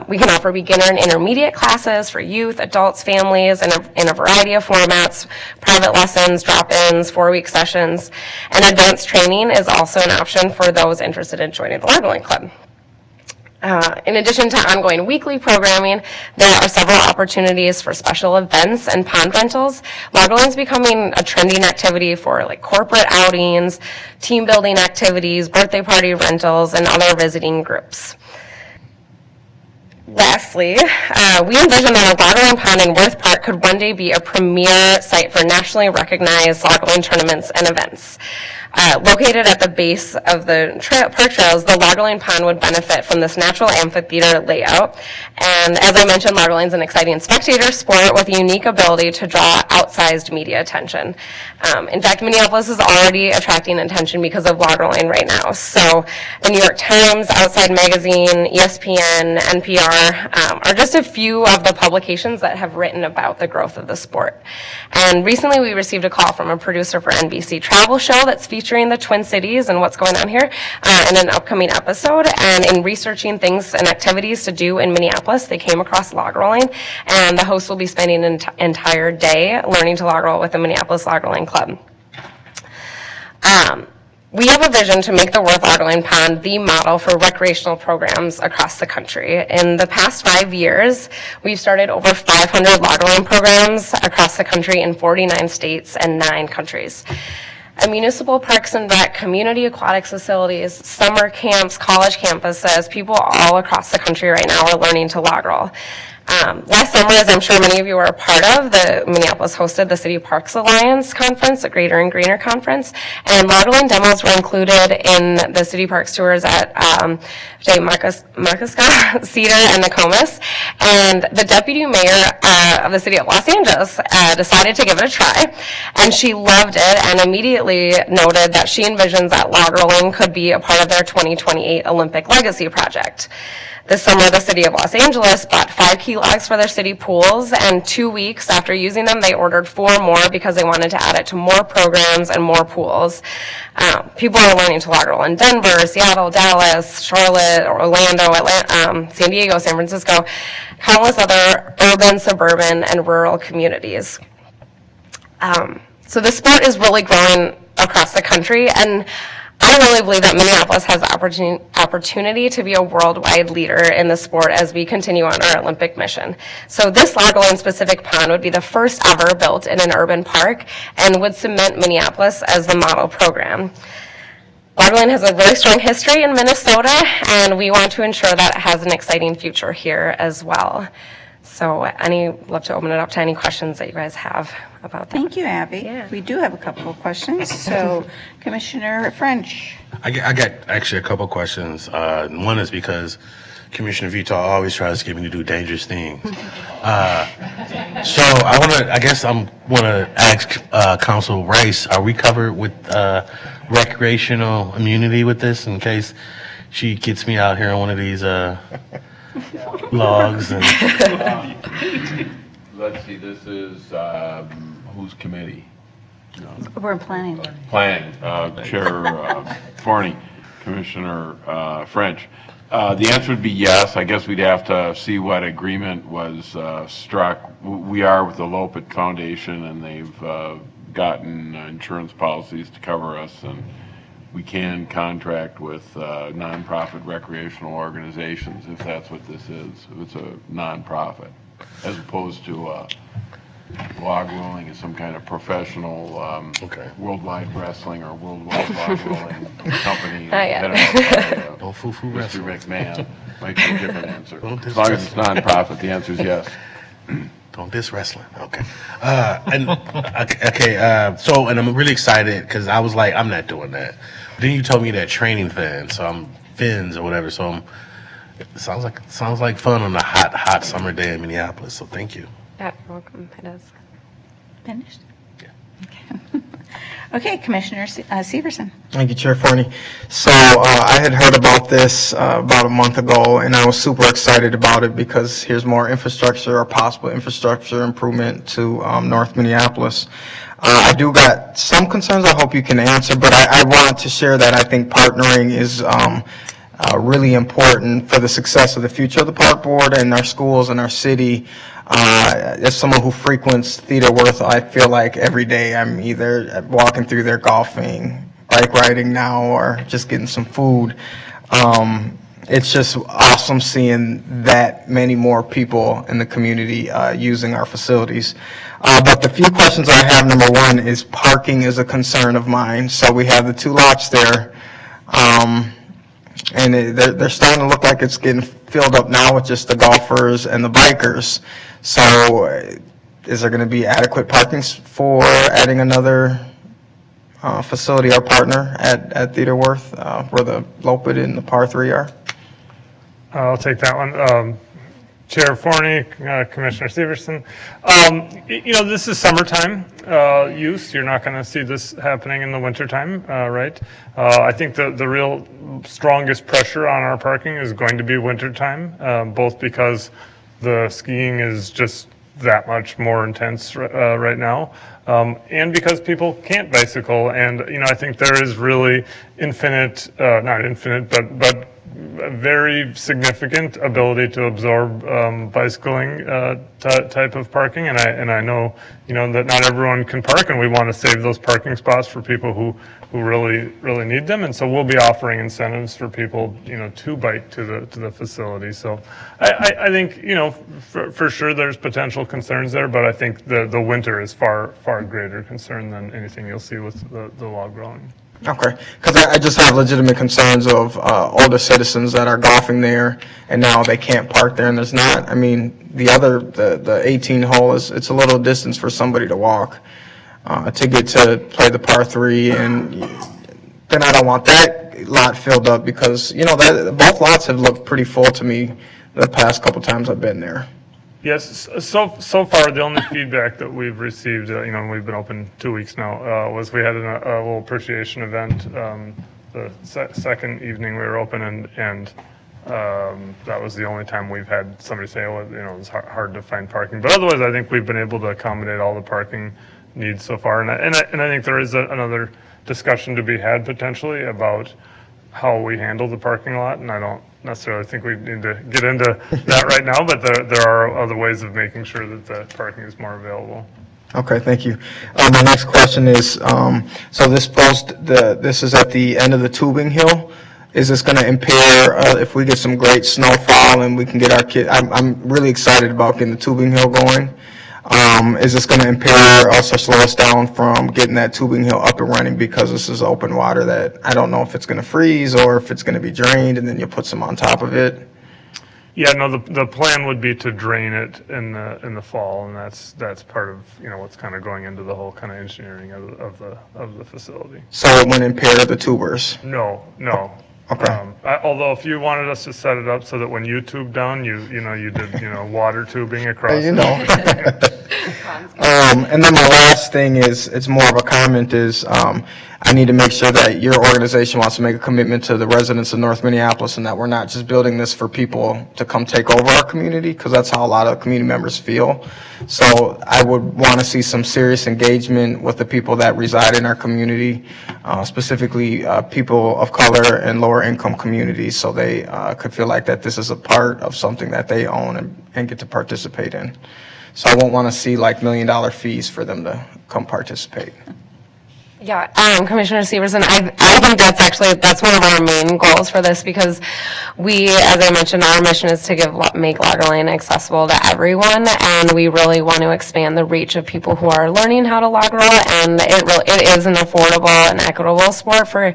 [SPEAKER 16] We can offer beginner and intermediate classes for youth, adults, families, in a variety of formats, private lessons, drop-ins, 4-week sessions, and advanced training is also an option for those interested in joining the log rolling club. In addition to ongoing weekly programming, there are several opportunities for special events and pond rentals. Log rolling is becoming a trending activity for like corporate outings, team building activities, birthday party rentals, and other visiting groups. Lastly, we envision that a log rolling pond in Worth Park could one day be a premier site for nationally recognized log rolling tournaments and events. Located at the base of the park trails, the log rolling pond would benefit from this natural amphitheater layout. And as I mentioned, log rolling is an exciting spectator sport with a unique ability to draw outsized media attention. In fact, Minneapolis is already attracting attention because of log rolling right now. So the New York Times, Outside Magazine, ESPN, NPR are just a few of the publications that have written about the growth of the sport. And recently we received a call from a producer for NBC Travel Show that's featuring the Twin Cities and what's going on here in an upcoming episode. And in researching things and activities to do in Minneapolis, they came across log rolling, and the host will be spending an entire day learning to log roll with the Minneapolis Log Rolling Club. We have a vision to make the Worth Log Rolling Pond the model for recreational programs across the country. In the past 5 years, we've started over 500 log rolling programs across the country in 49 states and 9 countries. Municipal parks and rec, community aquatics facilities, summer camps, college campuses, people all across the country right now are learning to log roll. Last summer, as I'm sure many of you were a part of, the Minneapolis hosted the City Parks Alliance Conference, a Greater and Greener Conference, and log rolling demos were included in the City Parks tours at Marcusca, Cedar, and Nokomis. And the Deputy Mayor of the City of Los Angeles decided to give it a try, and she loved it and immediately noted that she envisions that log rolling could be a part of their 2028 Olympic Legacy Project. This summer, the City of Los Angeles bought 5 key logs for their city pools, and 2 weeks after using them, they ordered 4 more because they wanted to add it to more programs and more pools. People are learning to log roll in Denver, Seattle, Dallas, Charlotte, Orlando, San Diego, San Francisco, countless other urban, suburban, and rural communities. So this sport is really growing across the country, and I really believe that Minneapolis has the opportunity to be a worldwide leader in the sport as we continue on our Olympic mission. So this log rolling specific pond would be the first ever built in an urban park and would cement Minneapolis as the model program. Log rolling has a really strong history in Minnesota, and we want to ensure that it has an exciting future here as well. So I'd love to open it up to any questions that you guys have about that.
[SPEAKER 7] Thank you, Abby.
[SPEAKER 16] Yeah.
[SPEAKER 7] We do have a couple of questions. So Commissioner French.
[SPEAKER 3] I got actually a couple questions. One is because Commissioner Vito always tries to get me to do dangerous things. So I guess I want to ask Council Rice, are we covered with recreational immunity with this in case she gets me out here on one of these logs? And
[SPEAKER 9] Let's see, this is, whose committee?
[SPEAKER 7] We're planning.
[SPEAKER 9] Planning, Chair Forney, Commissioner French. The answer would be yes. I guess we'd have to see what agreement was struck. We are with the Lopet Foundation, and they've gotten insurance policies to cover us, and we can contract with nonprofit recreational organizations if that's what this is, if it's a nonprofit, as opposed to log rolling is some kind of professional worldwide wrestling or worldwide log rolling company.
[SPEAKER 3] No foo-foo
[SPEAKER 9] Mr.
[SPEAKER 3] wrestling.
[SPEAKER 9] McMahon might be a different answer. As long as it's nonprofit, the answer is yes.
[SPEAKER 3] Don't diss wrestling. Okay. And I'm really excited because I was like, I'm not doing that. Then you told me that training fin, so I'm fins or whatever. So it sounds like fun on a hot summer day in Minneapolis. So thank you.
[SPEAKER 16] Yeah, you're welcome. It is.
[SPEAKER 7] Finished? Yeah. Okay, Commissioner Severson.
[SPEAKER 11] Thank you, Chair Forney. So I had heard about this about a month ago, and I was super excited about it because here's more infrastructure or possible infrastructure improvement to North Minneapolis. I do got some concerns I hope you can answer, but I want to share that I think partnering is really important for the success of the future of the park board and our schools and our city. As someone who frequents Theater Worth, I feel like every day I'm either walking through there golfing, bike riding now, or just getting some food. It's just awesome seeing that many more people in the community using our facilities. But the few questions I have, number one, is parking is a concern of mine. So we have the 2 lots there. And they're starting to look like it's getting filled up now with just the golfers and the bikers. So is there going to be adequate parking for adding another facility or partner at Theater Worth where the Lopet and the Par 3 are?
[SPEAKER 15] I'll take that one. Chair Forney, Commissioner Severson. This is summertime use. You're not going to see this happening in the wintertime, right? I think the real strongest pressure on our parking is going to be wintertime, both because the skiing is just that much more intense right now, and because people can't bicycle. And, I think there is really not infinite, but a very significant ability to absorb bicycling type of parking, and I know that not everyone can park, and we want to save those parking spots for people who really need them, and so we'll be offering incentives for people to bike to the facility. So I think for sure there's potential concerns there, but I think the winter is far greater concern than anything you'll see with the log rolling.
[SPEAKER 11] Okay, because I just have legitimate concerns of older citizens that are golfing there, and now they can't park there, and there's not. I mean, the 18 hole it's a little distance for somebody to walk to get to play the Par 3, and then I don't want that lot filled up because both lots have looked pretty full to me the past couple times I've been there.
[SPEAKER 15] Yes, so far the only feedback that we've received, we've been open 2 weeks now, was we had a little appreciation event the second evening we were open, and that was the only time we've had somebody say, it was hard to find parking. But otherwise, I think we've been able to accommodate all the parking needs so far, and I think there is another discussion to be had potentially about how we handle the parking lot, and I don't necessarily think we need to get into that right now, but there are other ways of making sure that the parking is more available.
[SPEAKER 11] Okay, thank you. My next question is, so this is at the end of the tubing hill. Is this going to impair if we get some great snowfall and we can get our kids? I'm really excited about getting the tubing hill going. Is this going to impair us or slow us down from getting that tubing hill up and running because this is open water that I don't know if it's going to freeze or if it's going to be drained and then you'll put some on top of it?
[SPEAKER 15] Yeah, no, the plan would be to drain it in the fall, and that's part of, what's kind of going into the whole kind of engineering of the facility.
[SPEAKER 11] So it wouldn't impair the tubers?
[SPEAKER 15] No.
[SPEAKER 11] Okay.
[SPEAKER 15] Although if you wanted us to set it up so that when you tube down, you did water tubing across.
[SPEAKER 11] And then my last thing is, it's more of a comment, is I need to make sure that your organization wants to make a commitment to the residents of North Minneapolis, and that we're not just building this for people to come take over our community, because that's how a lot of community members feel. So I would want to see some serious engagement with the people that reside in our community, specifically people of color and lower income communities, so they could feel like that this is a part of something that they own and get to participate in. So I won't want to see like $1 million fees for them to come participate.
[SPEAKER 16] Yeah, Commissioner Severson, I think that's one of our main goals for this, because we, as I mentioned, our mission is to make Lager Lane accessible to everyone, and we really want to expand the reach of people who are learning how to log roll, and it is an affordable and equitable sport for,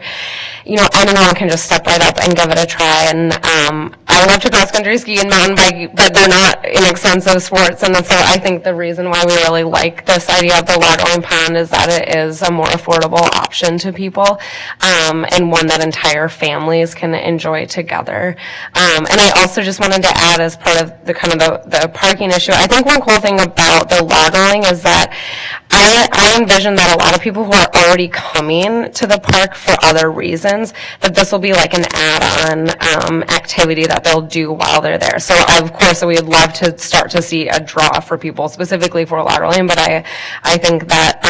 [SPEAKER 16] anyone can just step right up and give it a try. And I love to cross country ski and mountain bike, but they're not inexpensive sports, and so I think the reason why we really like this idea of the Lager Lane pond is that it is a more affordable option to people, and one that entire families can enjoy together. And I also just wanted to add, as part of the parking issue, I think one cool thing about the lagering is that I envision that a lot of people who are already coming to the park for other reasons, that this will be like an add-on activity that they'll do while they're there. So of course we would love to start to see a draw for people specifically for Lager Lane, but I think that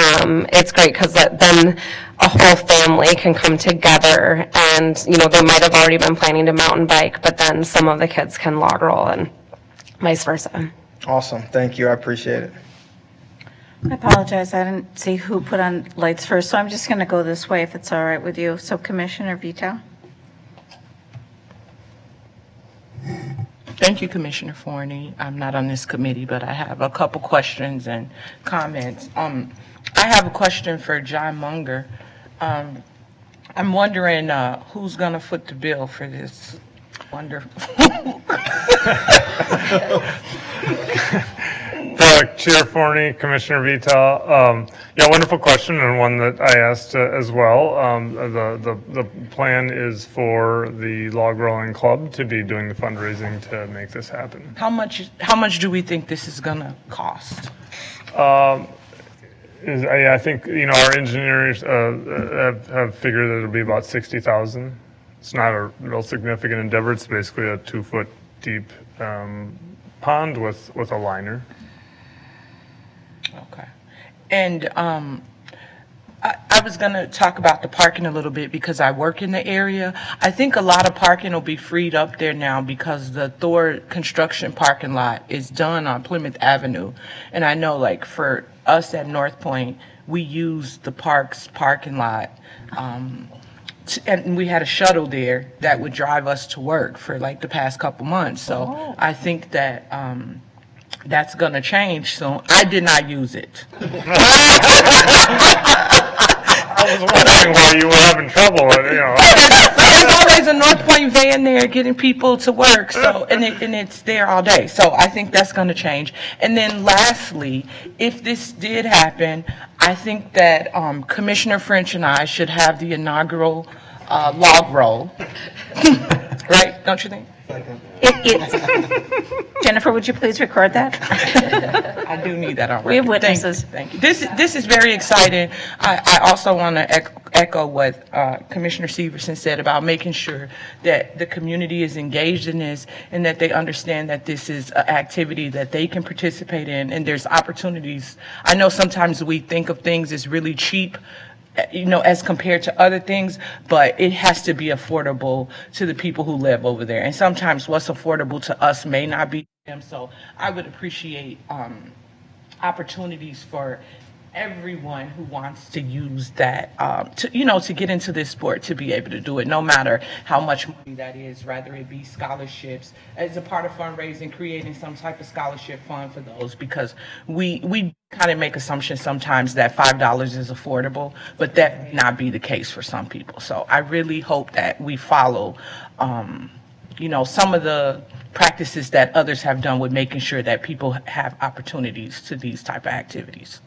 [SPEAKER 16] it's great because then a whole family can come together, and they might have already been planning to mountain bike, but then some of the kids can log roll and vice versa.
[SPEAKER 11] Awesome. Thank you. I appreciate it.
[SPEAKER 7] I apologize, I didn't see who put on lights first, so I'm just going to go this way if it's all right with you. So Commissioner Vito?
[SPEAKER 10] Thank you, Commissioner Forney. I'm not on this committee, but I have a couple questions and comments. I have a question for John Munger. I'm wondering who's going to foot the bill for this wonderful.
[SPEAKER 15] Chair Forney, Commissioner Vito, wonderful question, and one that I asked as well. The plan is for the Log Rolling Club to be doing the fundraising to make this happen.
[SPEAKER 10] How much do we think this is going to cost?
[SPEAKER 15] I think our engineers have figured that it'll be about $60,000. It's not a real significant endeavor. It's basically a 2-foot deep pond with a liner.
[SPEAKER 10] Okay. And I was going to talk about the parking a little bit because I work in the area. I think a lot of parking will be freed up there now because the Thor construction parking lot is done on Plymouth Avenue. And I know, like, for us at North Point, we use the park's parking lot. And we had a shuttle there that would drive us to work for like the past couple months. So I think that that's going to change soon. I did not use it.
[SPEAKER 15] I was wondering why you were having trouble.
[SPEAKER 10] There's always a North Point van there getting people to work, so and it's there all day. So I think that's going to change. And then lastly, if this did happen, I think that Commissioner French and I should have the inaugural log roll. Right? Don't you think?
[SPEAKER 7] Jennifer, would you please record that?
[SPEAKER 10] I do need that already.
[SPEAKER 7] We have witnesses.
[SPEAKER 10] Thank you. This is very exciting. I also want to echo what Commissioner Severson said about making sure that the community is engaged in this and that they understand that this is an activity that they can participate in, and there's opportunities. I know sometimes we think of things as really cheap, as compared to other things, but it has to be affordable to the people who live over there. And sometimes what's affordable to us may not be to them. So I would appreciate opportunities for everyone who wants to use that, to get into this sport, to be able to do it, no matter how much money that is, rather it be scholarships, as a part of fundraising, creating some type of scholarship fund for those, because we kind of make assumptions sometimes that $5 is affordable, but that may not be the case for some people. So I really hope that we follow some of the practices that others have done with making sure that people have opportunities to these type of activities.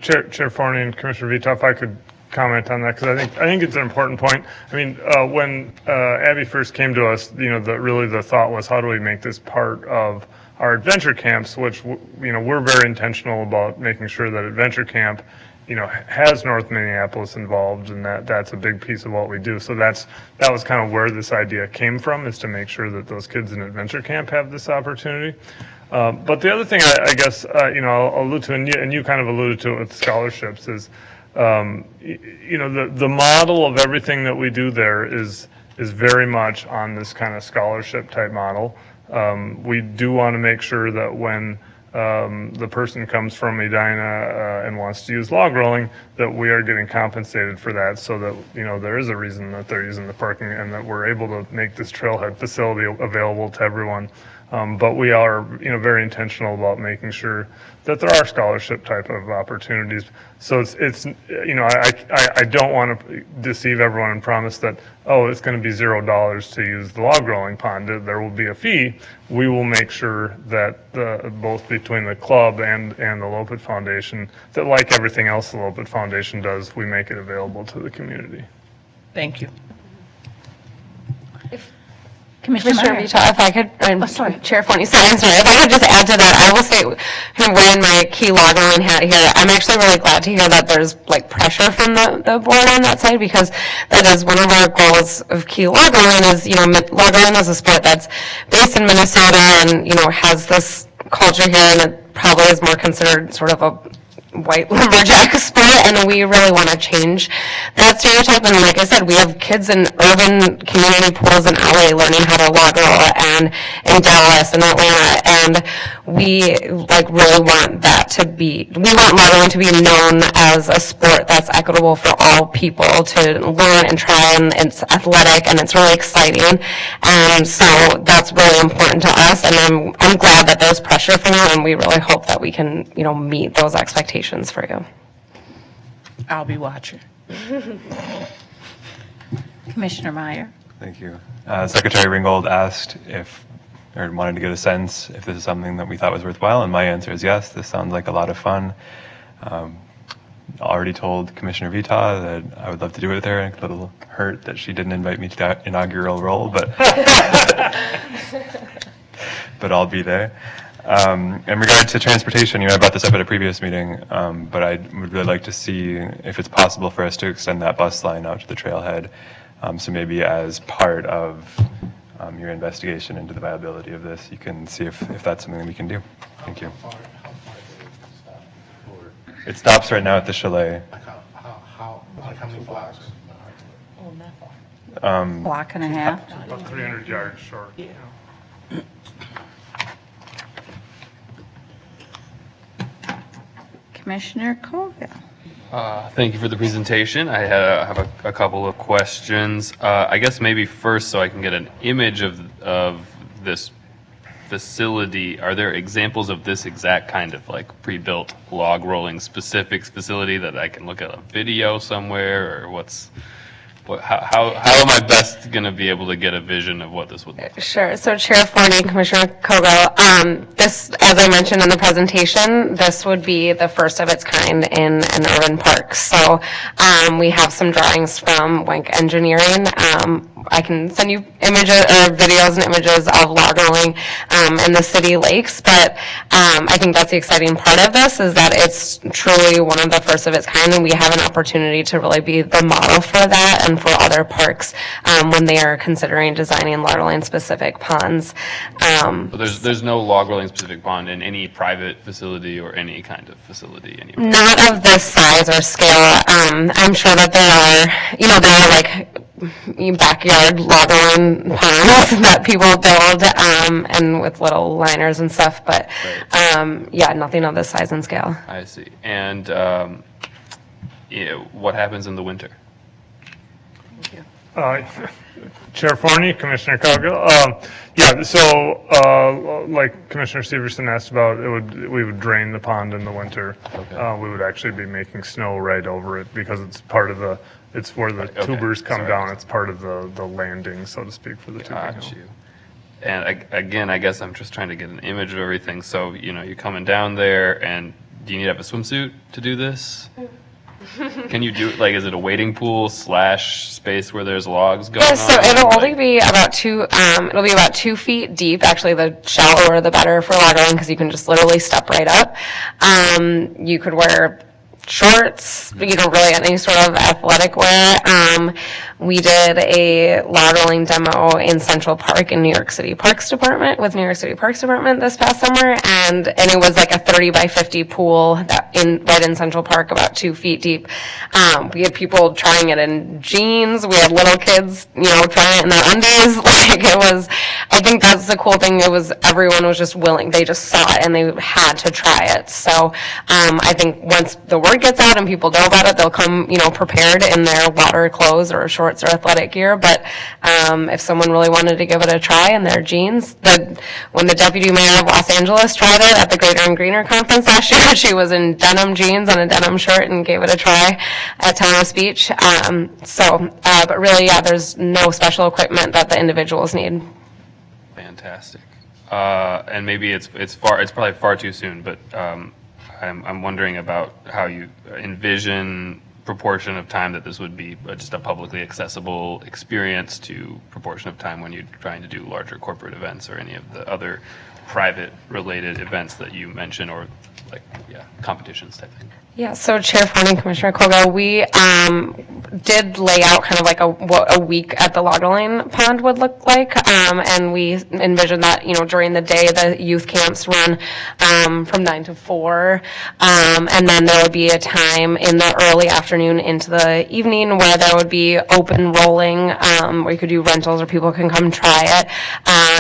[SPEAKER 15] Chair Forney and Commissioner Vito, if I could comment on that, because I think it's an important point. I mean, when Abby first came to us, really the thought was, how do we make this part of our adventure camps, which, we're very intentional about making sure that adventure camp, has North Minneapolis involved, and that's a big piece of what we do. So that was kind of where this idea came from, is to make sure that those kids in adventure camp have this opportunity. But the other thing I guess, I'll allude to, and you kind of alluded to it with scholarships, is, the model of everything that we do there is very much on this kind of scholarship type model. We do want to make sure that when the person comes from Edina and wants to use log rolling, that we are getting compensated for that, so that there is a reason that they're using the parking, and that we're able to make this trailhead facility available to everyone. But we are very intentional about making sure that there are scholarship type of opportunities. So it's I don't want to deceive everyone and promise that, it's going to be $0 to use the log rolling pond. There will be a fee. We will make sure that both between the club and the Lopet Foundation, that like everything else the Lopet Foundation does, we make it available to the community.
[SPEAKER 10] Thank you.
[SPEAKER 16] Commissioner Vito, if I could, Chair Forney, sorry, if I could just add to that, I will say, wearing my key log rolling hat here, I'm actually really glad to hear that there's pressure from the board on that side, because that is one of our goals of key log rolling is, log rolling is a sport that's based in Minnesota and, has this culture here, and it probably is more considered sort of a white lumberjack sport, and we really want to change that stereotype. And like I said, we have kids in urban community pools in LA learning how to log roll, and in Dallas and Atlanta, and we really want that to be, we want log rolling to be known as a sport that's equitable for all people to learn and try, and it's athletic and it's really exciting, and so that's really important to us, and I'm glad that there's pressure from you, and we really hope that we can meet those expectations for you.
[SPEAKER 10] I'll be watching.
[SPEAKER 7] Commissioner Meyer.
[SPEAKER 6] Thank you. Secretary Ringgold asked or wanted to get a sense if this is something that we thought was worthwhile, and my answer is yes. This sounds like a lot of fun. Already told Commissioner Vita that I would love to do it with her. A little hurt that she didn't invite me to that inaugural role, but but I'll be there. In regard to transportation, I brought this up at a previous meeting, but I would really like to see if it's possible for us to extend that bus line out to the trailhead. So maybe as part of your investigation into the viability of this, you can see if that's something we can do. Thank you. It stops right now at the chalet.
[SPEAKER 3] How many blocks?
[SPEAKER 7] Block and a half.
[SPEAKER 15] About 300 yards short. Yeah.
[SPEAKER 7] Commissioner Colville.
[SPEAKER 5] Thank you for the presentation. I have a couple of questions. I guess maybe first, so I can get an image of this facility, are there examples of this exact kind of pre-built log rolling specific facility that I can look at a video somewhere, or how am I best going to be able to get a vision of what this would look like?
[SPEAKER 16] Sure. So Chair Forney and Commissioner Kogo, this, as I mentioned in the presentation, this would be the first of its kind in an urban park. So we have some drawings from Wank Engineering. I can send you images or videos and images of log rolling in the city lakes, but I think that's the exciting part of this, is that it's truly one of the first of its kind, and we have an opportunity to really be the model for that and for other parks when they are considering designing log rolling specific ponds.
[SPEAKER 5] So there's no log rolling specific pond in any private facility or any kind of facility anywhere?
[SPEAKER 16] Not of this size or scale. I'm sure that there are like backyard log rolling ponds that people build and with little liners and stuff, but yeah, nothing of this size and scale.
[SPEAKER 5] I see. And what happens in the winter?
[SPEAKER 15] Chair Forney, Commissioner Coghill. Yeah, so like Commissioner Severson asked about, we would drain the pond in the winter. Okay. We would actually be making snow right over it because it's part of the It's where the
[SPEAKER 5] Okay,
[SPEAKER 15] tubers come
[SPEAKER 5] sorry.
[SPEAKER 15] down. It's part of the landing, so to speak, for the tubing
[SPEAKER 5] Got
[SPEAKER 15] hill.
[SPEAKER 5] you. And again, I guess I'm just trying to get an image of everything. So, you're coming down there, and do you need to have a swimsuit to do this? Can you do it, is it a wading pool / space where there's logs going
[SPEAKER 16] Yeah,
[SPEAKER 5] on?
[SPEAKER 16] so it'll only be about it'll be about 2 feet deep. Actually, the shallower the better for log rolling because you can just literally step right up. You could wear shorts, you don't really any sort of athletic wear. We did a log rolling demo in Central Park in New York City Parks Department with New York City Parks Department this past summer, and it was like a 30 by 50 pool right in Central Park, about 2 feet deep. We had people trying it in jeans. We had little kids, trying it in their undies. I think that's the cool thing. Everyone was just willing. They just saw it and they had to try it. So I think once the word gets out and people know about it, they'll come, prepared in their water clothes or shorts or athletic gear. But if someone really wanted to give it a try in their jeans, when the deputy mayor of Los Angeles tried it at the Greater and Greener conference last year, she was in denim jeans and a denim shirt and gave it a try at time of speech. But really, there's no special equipment that the individuals need.
[SPEAKER 5] Fantastic. And maybe it's probably far too soon, but I'm wondering about how you envision proportion of time that this would be just a publicly accessible experience to proportion of time when you're trying to do larger corporate events or any of the other private related events that you mentioned, or competitions type thing.
[SPEAKER 16] Yeah, so Chair Forney, Commissioner Kogo, we did lay out kind of what a week at the log rolling pond would look like, and we envisioned that, during the day the youth camps run from 9 to 4, and then there would be a time in the early afternoon into the evening where there would be open rolling, where you could do rentals or people can come try it,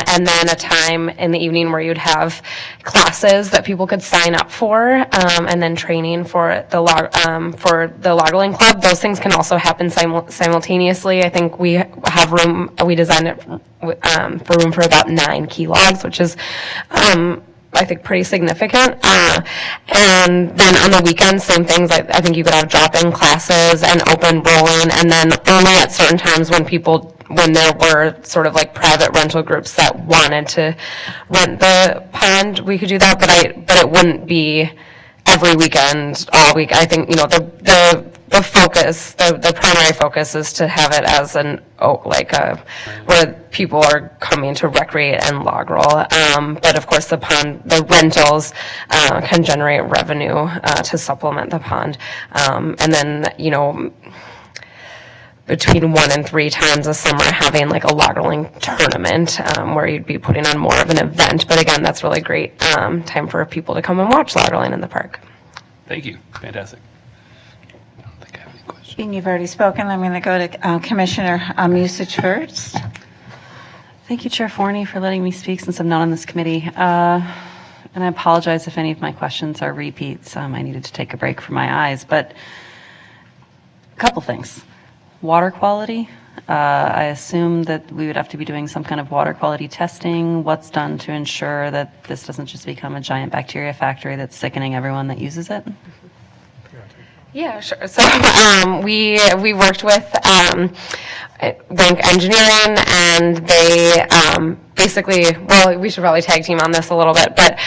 [SPEAKER 16] and then a time in the evening where you'd have classes that people could sign up for, and then training for the log rolling club. Those things can also happen simultaneously. I think we have room. We designed it for room for about 9 key logs, which is I think pretty significant. And then on the weekends, same things. I think you could have drop-in classes and open rolling, and then only at certain times when there were sort of private rental groups that wanted to rent the pond, we could do that, but it wouldn't be every weekend, all week. I think, the focus, the primary focus is to have it as where people are coming to recreate and log roll. But of course the rentals can generate revenue to supplement the pond. And then, between 1 and 3 times a summer having a log rolling tournament where you'd be putting on more of an event. But again, that's really great time for people to come and watch log rolling in the park.
[SPEAKER 5] Thank you. Fantastic. I don't think I have any questions.
[SPEAKER 7] Being you've already spoken, I'm going to go to Commissioner Musich first.
[SPEAKER 1] Thank you, Chair Forney, for letting me speak since I'm not on this committee. And I apologize if any of my questions are repeats. I needed to take a break from my eyes. But a couple things. Water quality. I assume that we would have to be doing some kind of water quality testing. What's done to ensure that this doesn't just become a giant bacteria factory that's sickening everyone that uses it?
[SPEAKER 16] Yeah, sure. So we worked with Rank Engineering, and they we should probably tag team on this a little bit, but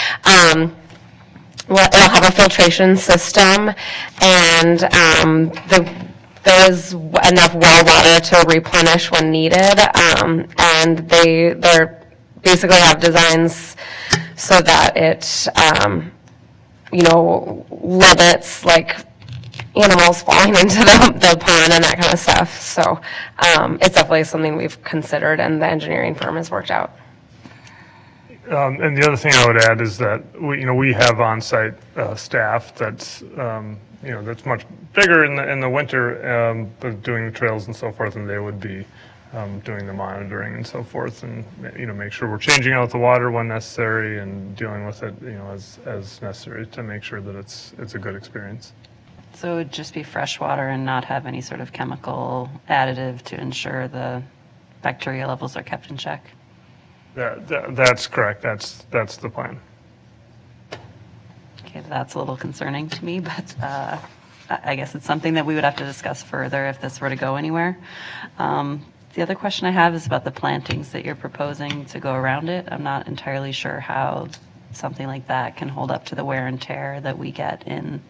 [SPEAKER 16] it'll have a filtration system, and there is enough well water to replenish when needed, and they basically have designs so that it limits animals falling into the pond and that kind of stuff. So it's definitely something we've considered, and the engineering firm has worked out.
[SPEAKER 15] And the other thing I would add is that we have on-site staff that's that's much bigger in the winter, but doing the trails and so forth, and they would be doing the monitoring and so forth, and make sure we're changing out the water when necessary and dealing with it as necessary to make sure that it's a good experience.
[SPEAKER 1] So it would just be fresh water and not have any sort of chemical additive to ensure the bacteria levels are kept in check?
[SPEAKER 15] That's correct. That's the plan.
[SPEAKER 1] Okay, that's a little concerning to me, but I guess it's something that we would have to discuss further if this were to go anywhere. The other question I have is about the plantings that you're proposing to go around it. I'm not entirely sure how something like that can hold up to the wear and tear that we get in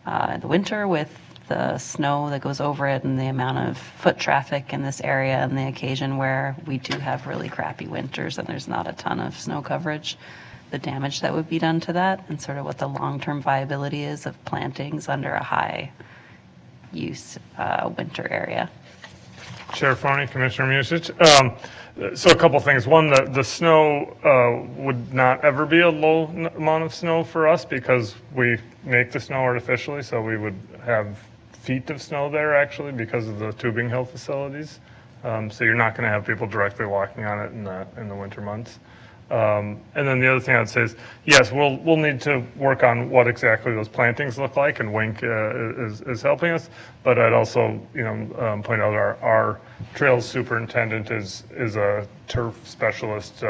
[SPEAKER 1] the winter with the snow that goes over it and the amount of foot traffic in this area and the occasion where we do have really crappy winters and there's not a ton of snow coverage, the damage that would be done to that, and sort of what the long-term viability is of plantings under a high use winter area.
[SPEAKER 15] Chair Forney, Commissioner Musich. So a couple things. One, the snow would not ever be a low amount of snow for us because we make the snow artificially, so we would have feet of snow there actually because of the tubing hill facilities. So you're not going to have people directly walking on it in the winter months. And then the other thing I'd say is, yes, we'll need to work on what exactly those plantings look like, and Wink is helping us. But I'd also, point out our trails superintendent is a turf specialist.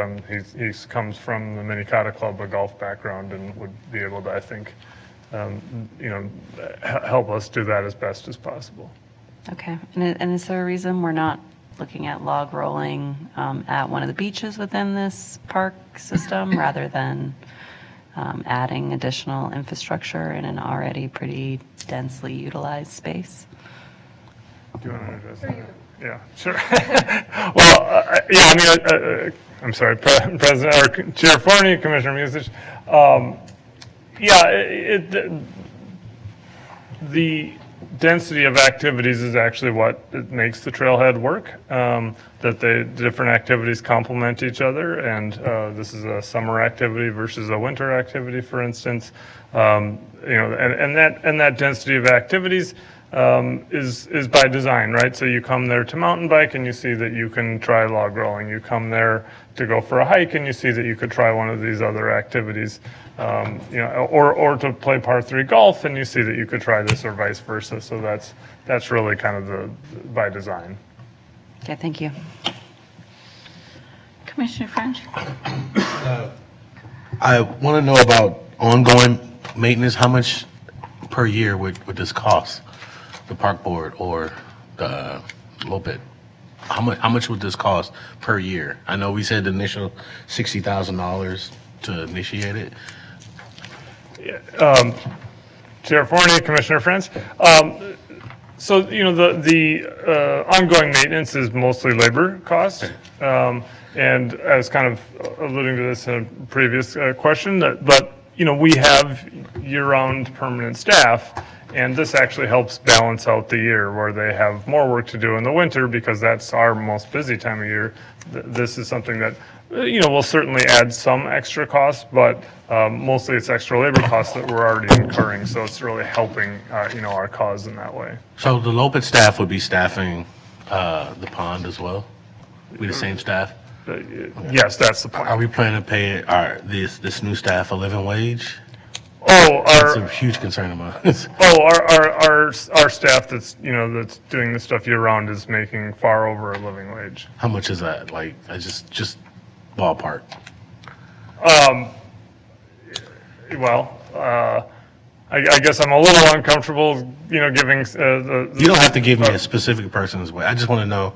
[SPEAKER 15] He comes from the Minneapolis Club, a golf background, and would be able to, I think, help us do that as best as possible.
[SPEAKER 1] Okay, and is there a reason we're not looking at log rolling at one of the beaches within this park system rather than adding additional infrastructure in an already pretty densely utilized space?
[SPEAKER 15] Do you want to address that? Yeah, sure. Well, I'm sorry, President or Chair Forney, Commissioner Musich. The density of activities is actually what makes the trailhead work, that the different activities complement each other, and this is a summer activity versus a winter activity, for instance. And that density of activities is by design, right? So you come there to mountain bike and you see that you can try log rolling. You come there to go for a hike and you see that you could try one of these other activities. Or to play par 3 golf and you see that you could try this, or vice versa. So that's really kind of the by design.
[SPEAKER 1] Okay, thank you.
[SPEAKER 7] Commissioner French?
[SPEAKER 3] I want to know about ongoing maintenance. How much per year would this cost the park board or the Lopet? How much would this cost per year? I know we said the initial $60,000 to initiate it.
[SPEAKER 15] Chair Forney, Commissioner French. So the ongoing maintenance is mostly labor cost, and I was kind of alluding to this in a previous question. But we have year-round permanent staff, and this actually helps balance out the year where they have more work to do in the winter because that's our most busy time of year. This is something that we'll certainly add some extra costs, but mostly it's extra labor costs that we're already incurring. So it's really helping, our cause in that way.
[SPEAKER 3] So the Lopet staff would be staffing the pond as well? Be the same staff?
[SPEAKER 15] Yes, that's the plan.
[SPEAKER 3] Are we planning to pay this new staff a living wage?
[SPEAKER 15] That's
[SPEAKER 3] a huge concern of mine.
[SPEAKER 15] Our staff that's that's doing this stuff year round is making far over a living wage.
[SPEAKER 3] How much is that? Like, I just ballpark.
[SPEAKER 15] I guess I'm a little uncomfortable, giving
[SPEAKER 3] You don't have to give me a specific person's wage. I just want to know,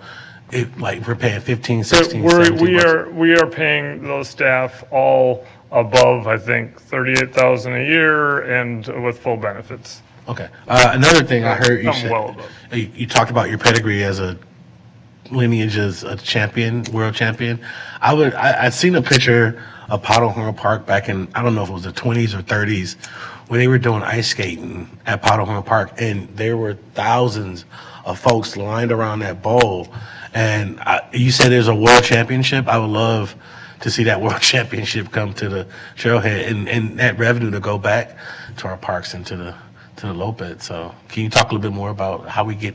[SPEAKER 3] if we're paying 15, 16,
[SPEAKER 15] we
[SPEAKER 3] 17
[SPEAKER 15] we are paying those staff all above, I think, $38,000 a year and with full benefits.
[SPEAKER 3] Okay. Another thing I heard you say,
[SPEAKER 15] well above.
[SPEAKER 3] you talked about your pedigree as a lineage as a champion, world champion. I'd seen a picture of Powderhorn Park back in, I don't know if it was the 20s or 30s, when they were doing ice skating at Powderhorn Park, and there were thousands of folks lined around that bowl. And you said there's a world championship. I would love to see that world championship come to the trailhead and that revenue to go back to our parks and to the Lopet. So can you talk a little bit more about how we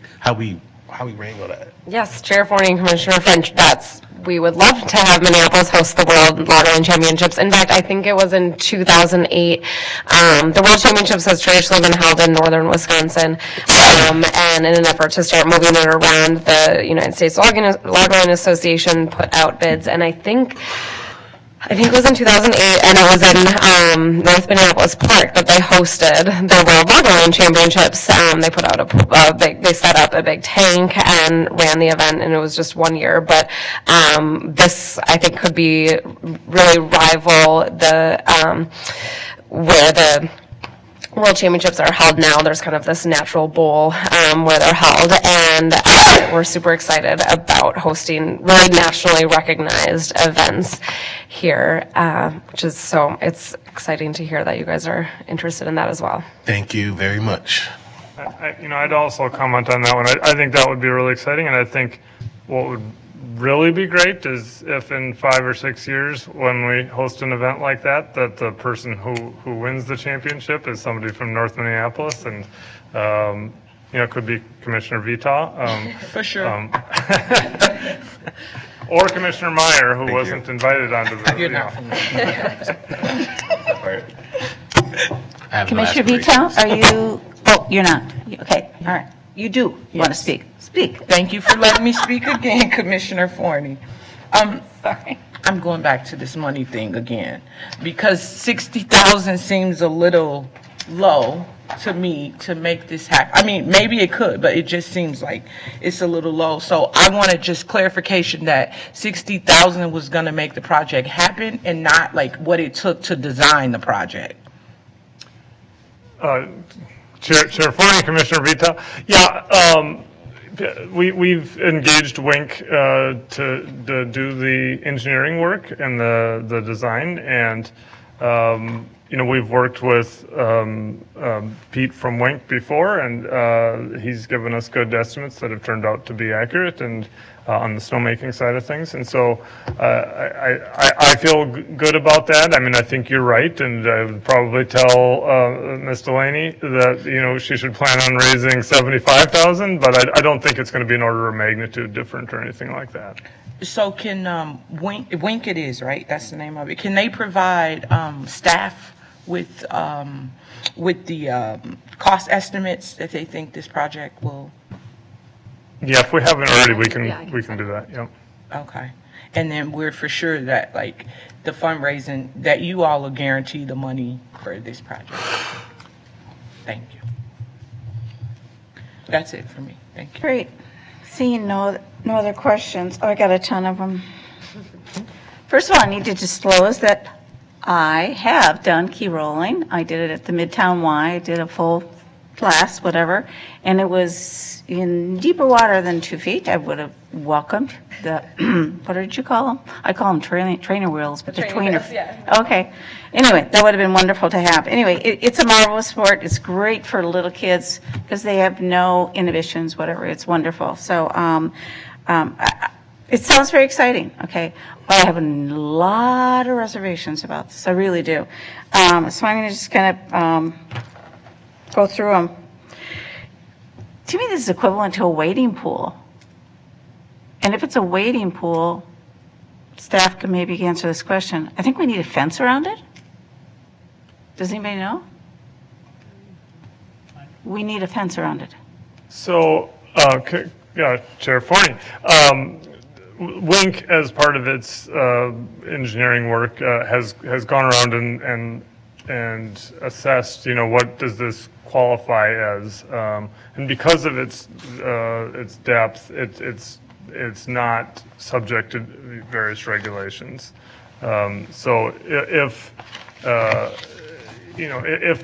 [SPEAKER 3] wrangle that?
[SPEAKER 16] Yes, Chair Forney and Commissioner French, we would love to have Minneapolis host the World Log Rolling Championships. In fact, I think it was in 2008. The World Championships has traditionally been held in northern Wisconsin, and in an effort to start moving it around, the United States Log Rolling Association put out bids, and I think I think it was in 2008, and it was in North Minneapolis Park that they hosted their World Loggerline Championships. They put out they set up a big tank and ran the event, and it was just 1 year. But this, I think, could be really rival where the World Championships are held now. There's kind of this natural bowl where they're held, and we're super excited about hosting really nationally recognized events here, it's exciting to hear that you guys are interested in that as well.
[SPEAKER 3] Thank you very much.
[SPEAKER 15] I'd also comment on that one. I think that would be really exciting, and I think what would really be great is if in 5 or 6 years, when we host an event like that the person who wins the championship is somebody from North Minneapolis, and it could be Commissioner Vita.
[SPEAKER 10] For sure.
[SPEAKER 15] Or Commissioner Meyer, who wasn't invited onto the.
[SPEAKER 10] You're not.
[SPEAKER 7] Commissioner Vito, are you, oh, you're not. Okay, all right. You do want to speak. Speak.
[SPEAKER 10] Thank you for letting me speak again, Commissioner Forney.
[SPEAKER 7] Sorry.
[SPEAKER 10] I'm going back to this money thing again, because 60,000 seems a little low to me to make this happen. I mean, maybe it could, but it just seems like it's a little low. So I wanted just clarification that 60,000 was going to make the project happen, and not like what it took to design the project.
[SPEAKER 15] Chair Forney, Commissioner Vita. Yeah, we've engaged Wink to do the engineering work and the design, and we've worked with Pete from Wink before, and he's given us good estimates that have turned out to be accurate and on the snowmaking side of things. And so I feel good about that. I mean, I think you're right, and I would probably tell Ms. Delaney that she should plan on raising 75,000, but I don't think it's going to be an order of magnitude different or anything like that.
[SPEAKER 10] So can Wink it is, right? That's the name of it. Can they provide staff with the cost estimates that they think this project will?
[SPEAKER 15] Yeah, if we haven't already, we can do that. Yep.
[SPEAKER 10] Okay. And then we're for sure that like the fundraising, that you all will guarantee the money for this project. Thank you. That's it for me. Thank you.
[SPEAKER 7] Great. Seeing no other questions. Oh, I got a ton of them. First of all, I need to disclose that I have done key rolling. I did it at the Midtown Y. I did a full class, whatever, and it was in deeper water than 2 feet. I would have welcomed the, what did you call them? I call them trainer wheels, but they're tweener.
[SPEAKER 16] Yeah.
[SPEAKER 7] Okay. Anyway, that would have been wonderful to have. Anyway, it's a marvelous sport. It's great for little kids because they have no inhibitions, whatever. It's wonderful. So it sounds very exciting, okay? But I have a lot of reservations about this. I really do. So I'm going to just kind of go through them. To me, this is equivalent to a wading pool. And if it's a wading pool, staff can maybe answer this question. I think we need a fence around it. Does anybody know? We need a fence around it.
[SPEAKER 15] So, Chair Forney, Wink, as part of its engineering work, has gone around and assessed, what does this qualify as, and because of its depth, it's not subject to various regulations. So if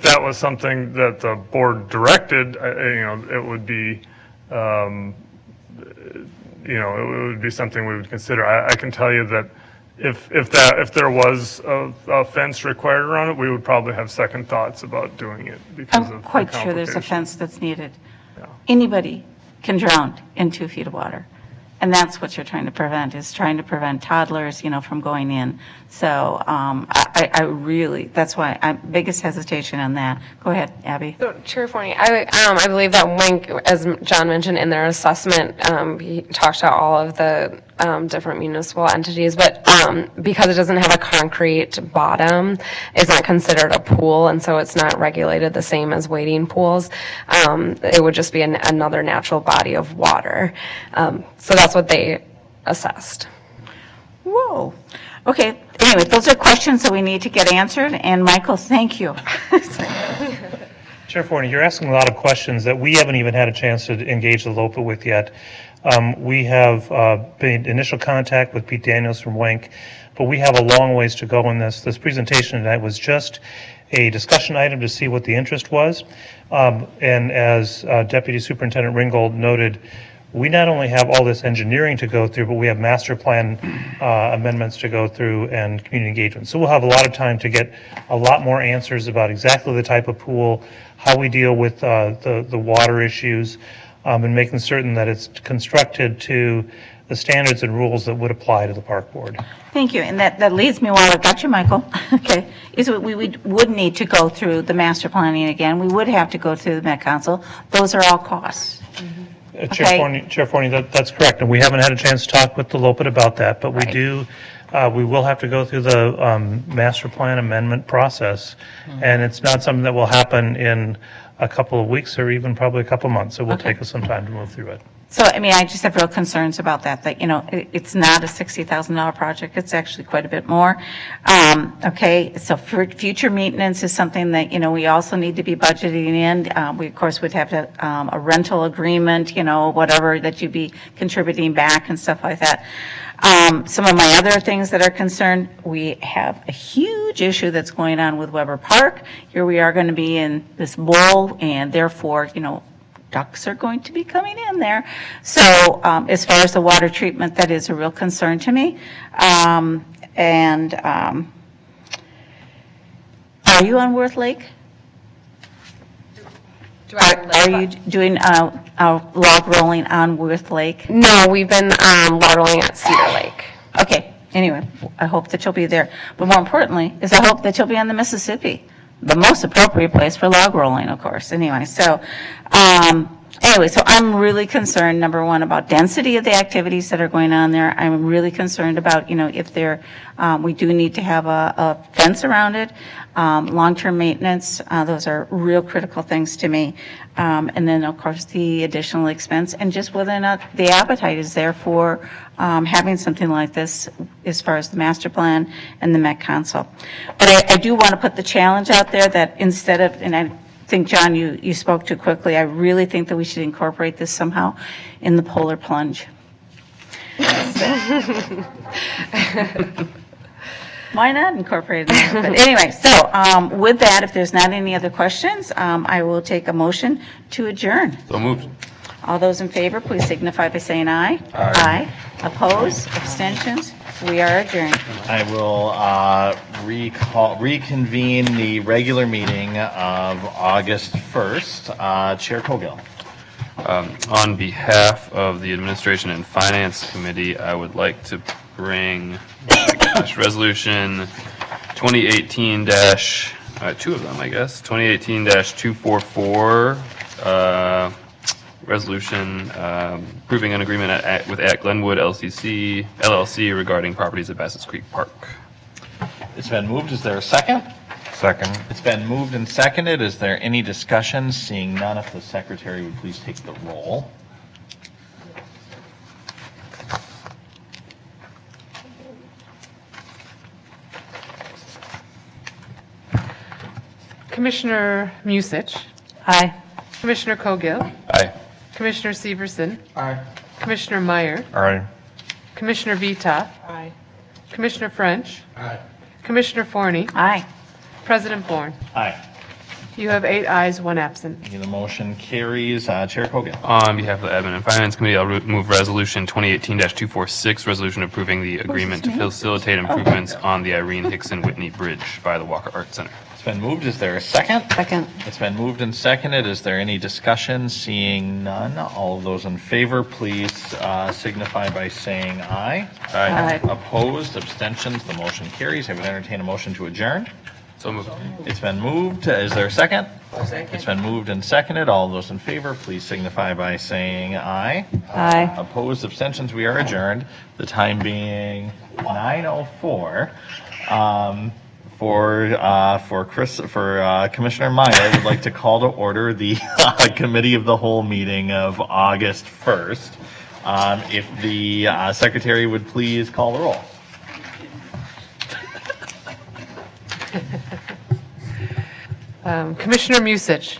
[SPEAKER 15] that was something that the board directed, it would be, it would be something we would consider. I can tell you that if there was a fence required around it, we would probably have second thoughts about doing it because of
[SPEAKER 7] I'm
[SPEAKER 15] the
[SPEAKER 7] quite sure there's a
[SPEAKER 15] complications.
[SPEAKER 7] fence that's needed.
[SPEAKER 15] Yeah.
[SPEAKER 7] Anybody can drown in 2 feet of water. And that's what you're trying to prevent, is trying to prevent toddlers, from going in. So I really, that's why I'm biggest hesitation on that. Go ahead, Abby.
[SPEAKER 16] So, Chair Forney, I believe that Wink, as John mentioned in their assessment, he talked to all of the different municipal entities, but because it doesn't have a concrete bottom, it's not considered a pool, and so it's not regulated the same as wading pools. It would just be another natural body of water. So that's what they assessed.
[SPEAKER 7] Whoa. Okay, anyway, those are questions that we need to get answered, and Michael, thank you.
[SPEAKER 13] Chair Forney, you're asking a lot of questions that we haven't even had a chance to engage the LOPA with yet. We have made initial contact with Pete Daniels from WENC, but we have a long ways to go in this. This presentation tonight was just a discussion item to see what the interest was. And as Deputy Superintendent Ringgold noted, we not only have all this engineering to go through, but we have master plan amendments to go through and community engagement. So we'll have a lot of time to get a lot more answers about exactly the type of pool, how we deal with the water issues, and making certain that it's constructed to the standards and rules that would apply to the park board.
[SPEAKER 7] Thank you, and that leads me, while I've got you, Michael, okay, is we would need to go through the master planning again. We would have to go through the Met Council. Those are all costs.
[SPEAKER 13] Chair Forney, that's correct, and we haven't had a chance to talk with the LOPIT about that, but we will have to go through the master plan amendment process, and it's not something that will happen in a couple of weeks or even probably a couple of months. It will take us some time to move through it.
[SPEAKER 7] So, I mean, I just have real concerns about that, you know, it's not a $60,000 project, it's actually quite a bit more. Okay, so for future maintenance is something that, you know, we also need to be budgeting in. We, of course, would have to, a rental agreement, you know, whatever that you'd be contributing back and stuff like that. Some of my other things that are concerned, we have a huge issue that's going on with Weber Park. Here we are going to be in this bowl, and therefore, you know, ducks are going to be coming in there. So as far as the water treatment, that is a real concern to me. Are you on Worth Lake? Are you doing log rolling on Worth Lake?
[SPEAKER 16] No, we've been log rolling at Cedar Lake.
[SPEAKER 7] Okay, anyway, I hope that you'll be there. But more importantly, is I hope that you'll be on the Mississippi, the most appropriate place for log rolling, of course. Anyway, so so I'm really concerned, number one, about density of the activities that are going on there. I'm really concerned about, you know, if there, we do need to have a fence around it, long-term maintenance. Those are real critical things to me. And then, of course, the additional expense and just whether or not the appetite is there for having something like this as far as the master plan and the Met Council. But I do want to put the challenge out there that instead of, and I think, John, you spoke too quickly, I really think that we should incorporate this somehow in the polar plunge. Why not incorporate it in there? But anyway, so with that, if there's not any other questions, I will take a motion to adjourn.
[SPEAKER 5] So moved.
[SPEAKER 7] All those in favor, please signify by saying aye. Aye. Opposed? Abstentions? We are adjourned.
[SPEAKER 2] I will reconvene the regular meeting of August 1st. Chair Cogill.
[SPEAKER 5] On behalf of the Administration and Finance Committee, I would like to bring resolution 2018 two of them, I guess, 2018-244, resolution approving an agreement with Glenwood LLC regarding properties at Bassett's Creek Park.
[SPEAKER 2] It's been moved. Is there a second?
[SPEAKER 6] Second.
[SPEAKER 2] It's been moved and seconded. Is there any discussion? Seeing none, if the secretary would please take the roll.
[SPEAKER 8] Commissioner Musich.
[SPEAKER 7] Aye.
[SPEAKER 8] Commissioner Cogill.
[SPEAKER 5] Aye.
[SPEAKER 8] Commissioner Severson.
[SPEAKER 14] Aye.
[SPEAKER 8] Commissioner Meyer.
[SPEAKER 6] Aye.
[SPEAKER 8] Commissioner Vita.
[SPEAKER 14] Aye.
[SPEAKER 8] Commissioner French.
[SPEAKER 14] Aye.
[SPEAKER 8] Commissioner Forney.
[SPEAKER 7] Aye.
[SPEAKER 8] President Bourne.
[SPEAKER 2] Aye.
[SPEAKER 8] You have 8 ayes, 1 absent.
[SPEAKER 2] The motion carries. Chair Cogill.
[SPEAKER 5] On behalf of the Admin and Finance Committee, I'll move resolution 2018-246, resolution approving the agreement to facilitate improvements on the Irene Hickson Whitney Bridge by the Walker Art Center.
[SPEAKER 2] It's been moved. Is there a second?
[SPEAKER 7] Second.
[SPEAKER 2] It's been moved and seconded. Is there any discussion? Seeing none, all of those in favor, please signify by saying aye.
[SPEAKER 7] Aye.
[SPEAKER 2] Opposed, abstentions, the motion carries. I would entertain a motion to adjourn.
[SPEAKER 5] So moved.
[SPEAKER 2] It's been moved. Is there a second?
[SPEAKER 14] Second.
[SPEAKER 2] It's been moved and seconded. All of those in favor, please signify by saying aye.
[SPEAKER 7] Aye.
[SPEAKER 2] Opposed, abstentions, we are adjourned. The time being 9:04. For Commissioner Meyer, I would like to call to order the Committee of the Whole meeting of August 1st. If the Secretary would please call the roll.
[SPEAKER 8] Commissioner Musich.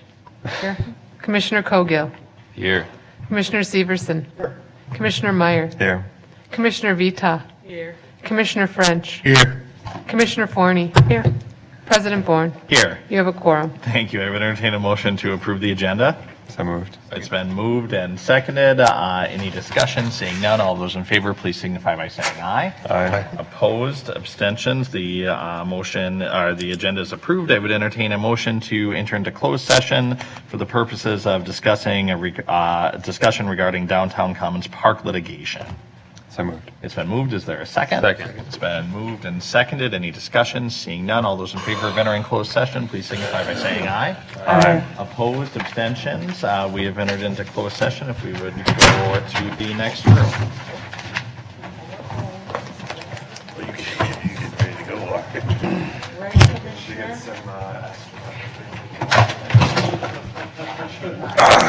[SPEAKER 8] Here. Commissioner Cogill.
[SPEAKER 5] Here.
[SPEAKER 8] Commissioner Severson. Commissioner Meyer.
[SPEAKER 6] Here.
[SPEAKER 8] Commissioner Vita.
[SPEAKER 10] Here.
[SPEAKER 8] Commissioner French.
[SPEAKER 3] Here.
[SPEAKER 8] Commissioner Forney. Here. President Bourne.
[SPEAKER 2] Here.
[SPEAKER 8] You have a quorum.
[SPEAKER 2] Thank you. I would entertain a motion to approve the agenda.
[SPEAKER 6] So moved.
[SPEAKER 2] It's been moved and seconded. Any discussion? Seeing none, all those in favor, please signify by saying aye.
[SPEAKER 6] Aye.
[SPEAKER 2] Opposed, abstentions, the motion, or the agenda is approved. I would entertain a motion to enter into closed session for the purposes of discussing a discussion regarding downtown Commons Park litigation.
[SPEAKER 6] So moved.
[SPEAKER 2] It's been moved. Is there a second?
[SPEAKER 5] Second.
[SPEAKER 2] It's been moved and seconded. Any discussion? Seeing none, all those in favor of entering closed session, please signify by saying aye.
[SPEAKER 6] Aye.
[SPEAKER 2] Opposed, abstentions. We have entered into closed session. If we would go to the next room.
[SPEAKER 3] You get ready to go.
[SPEAKER 6] She gets some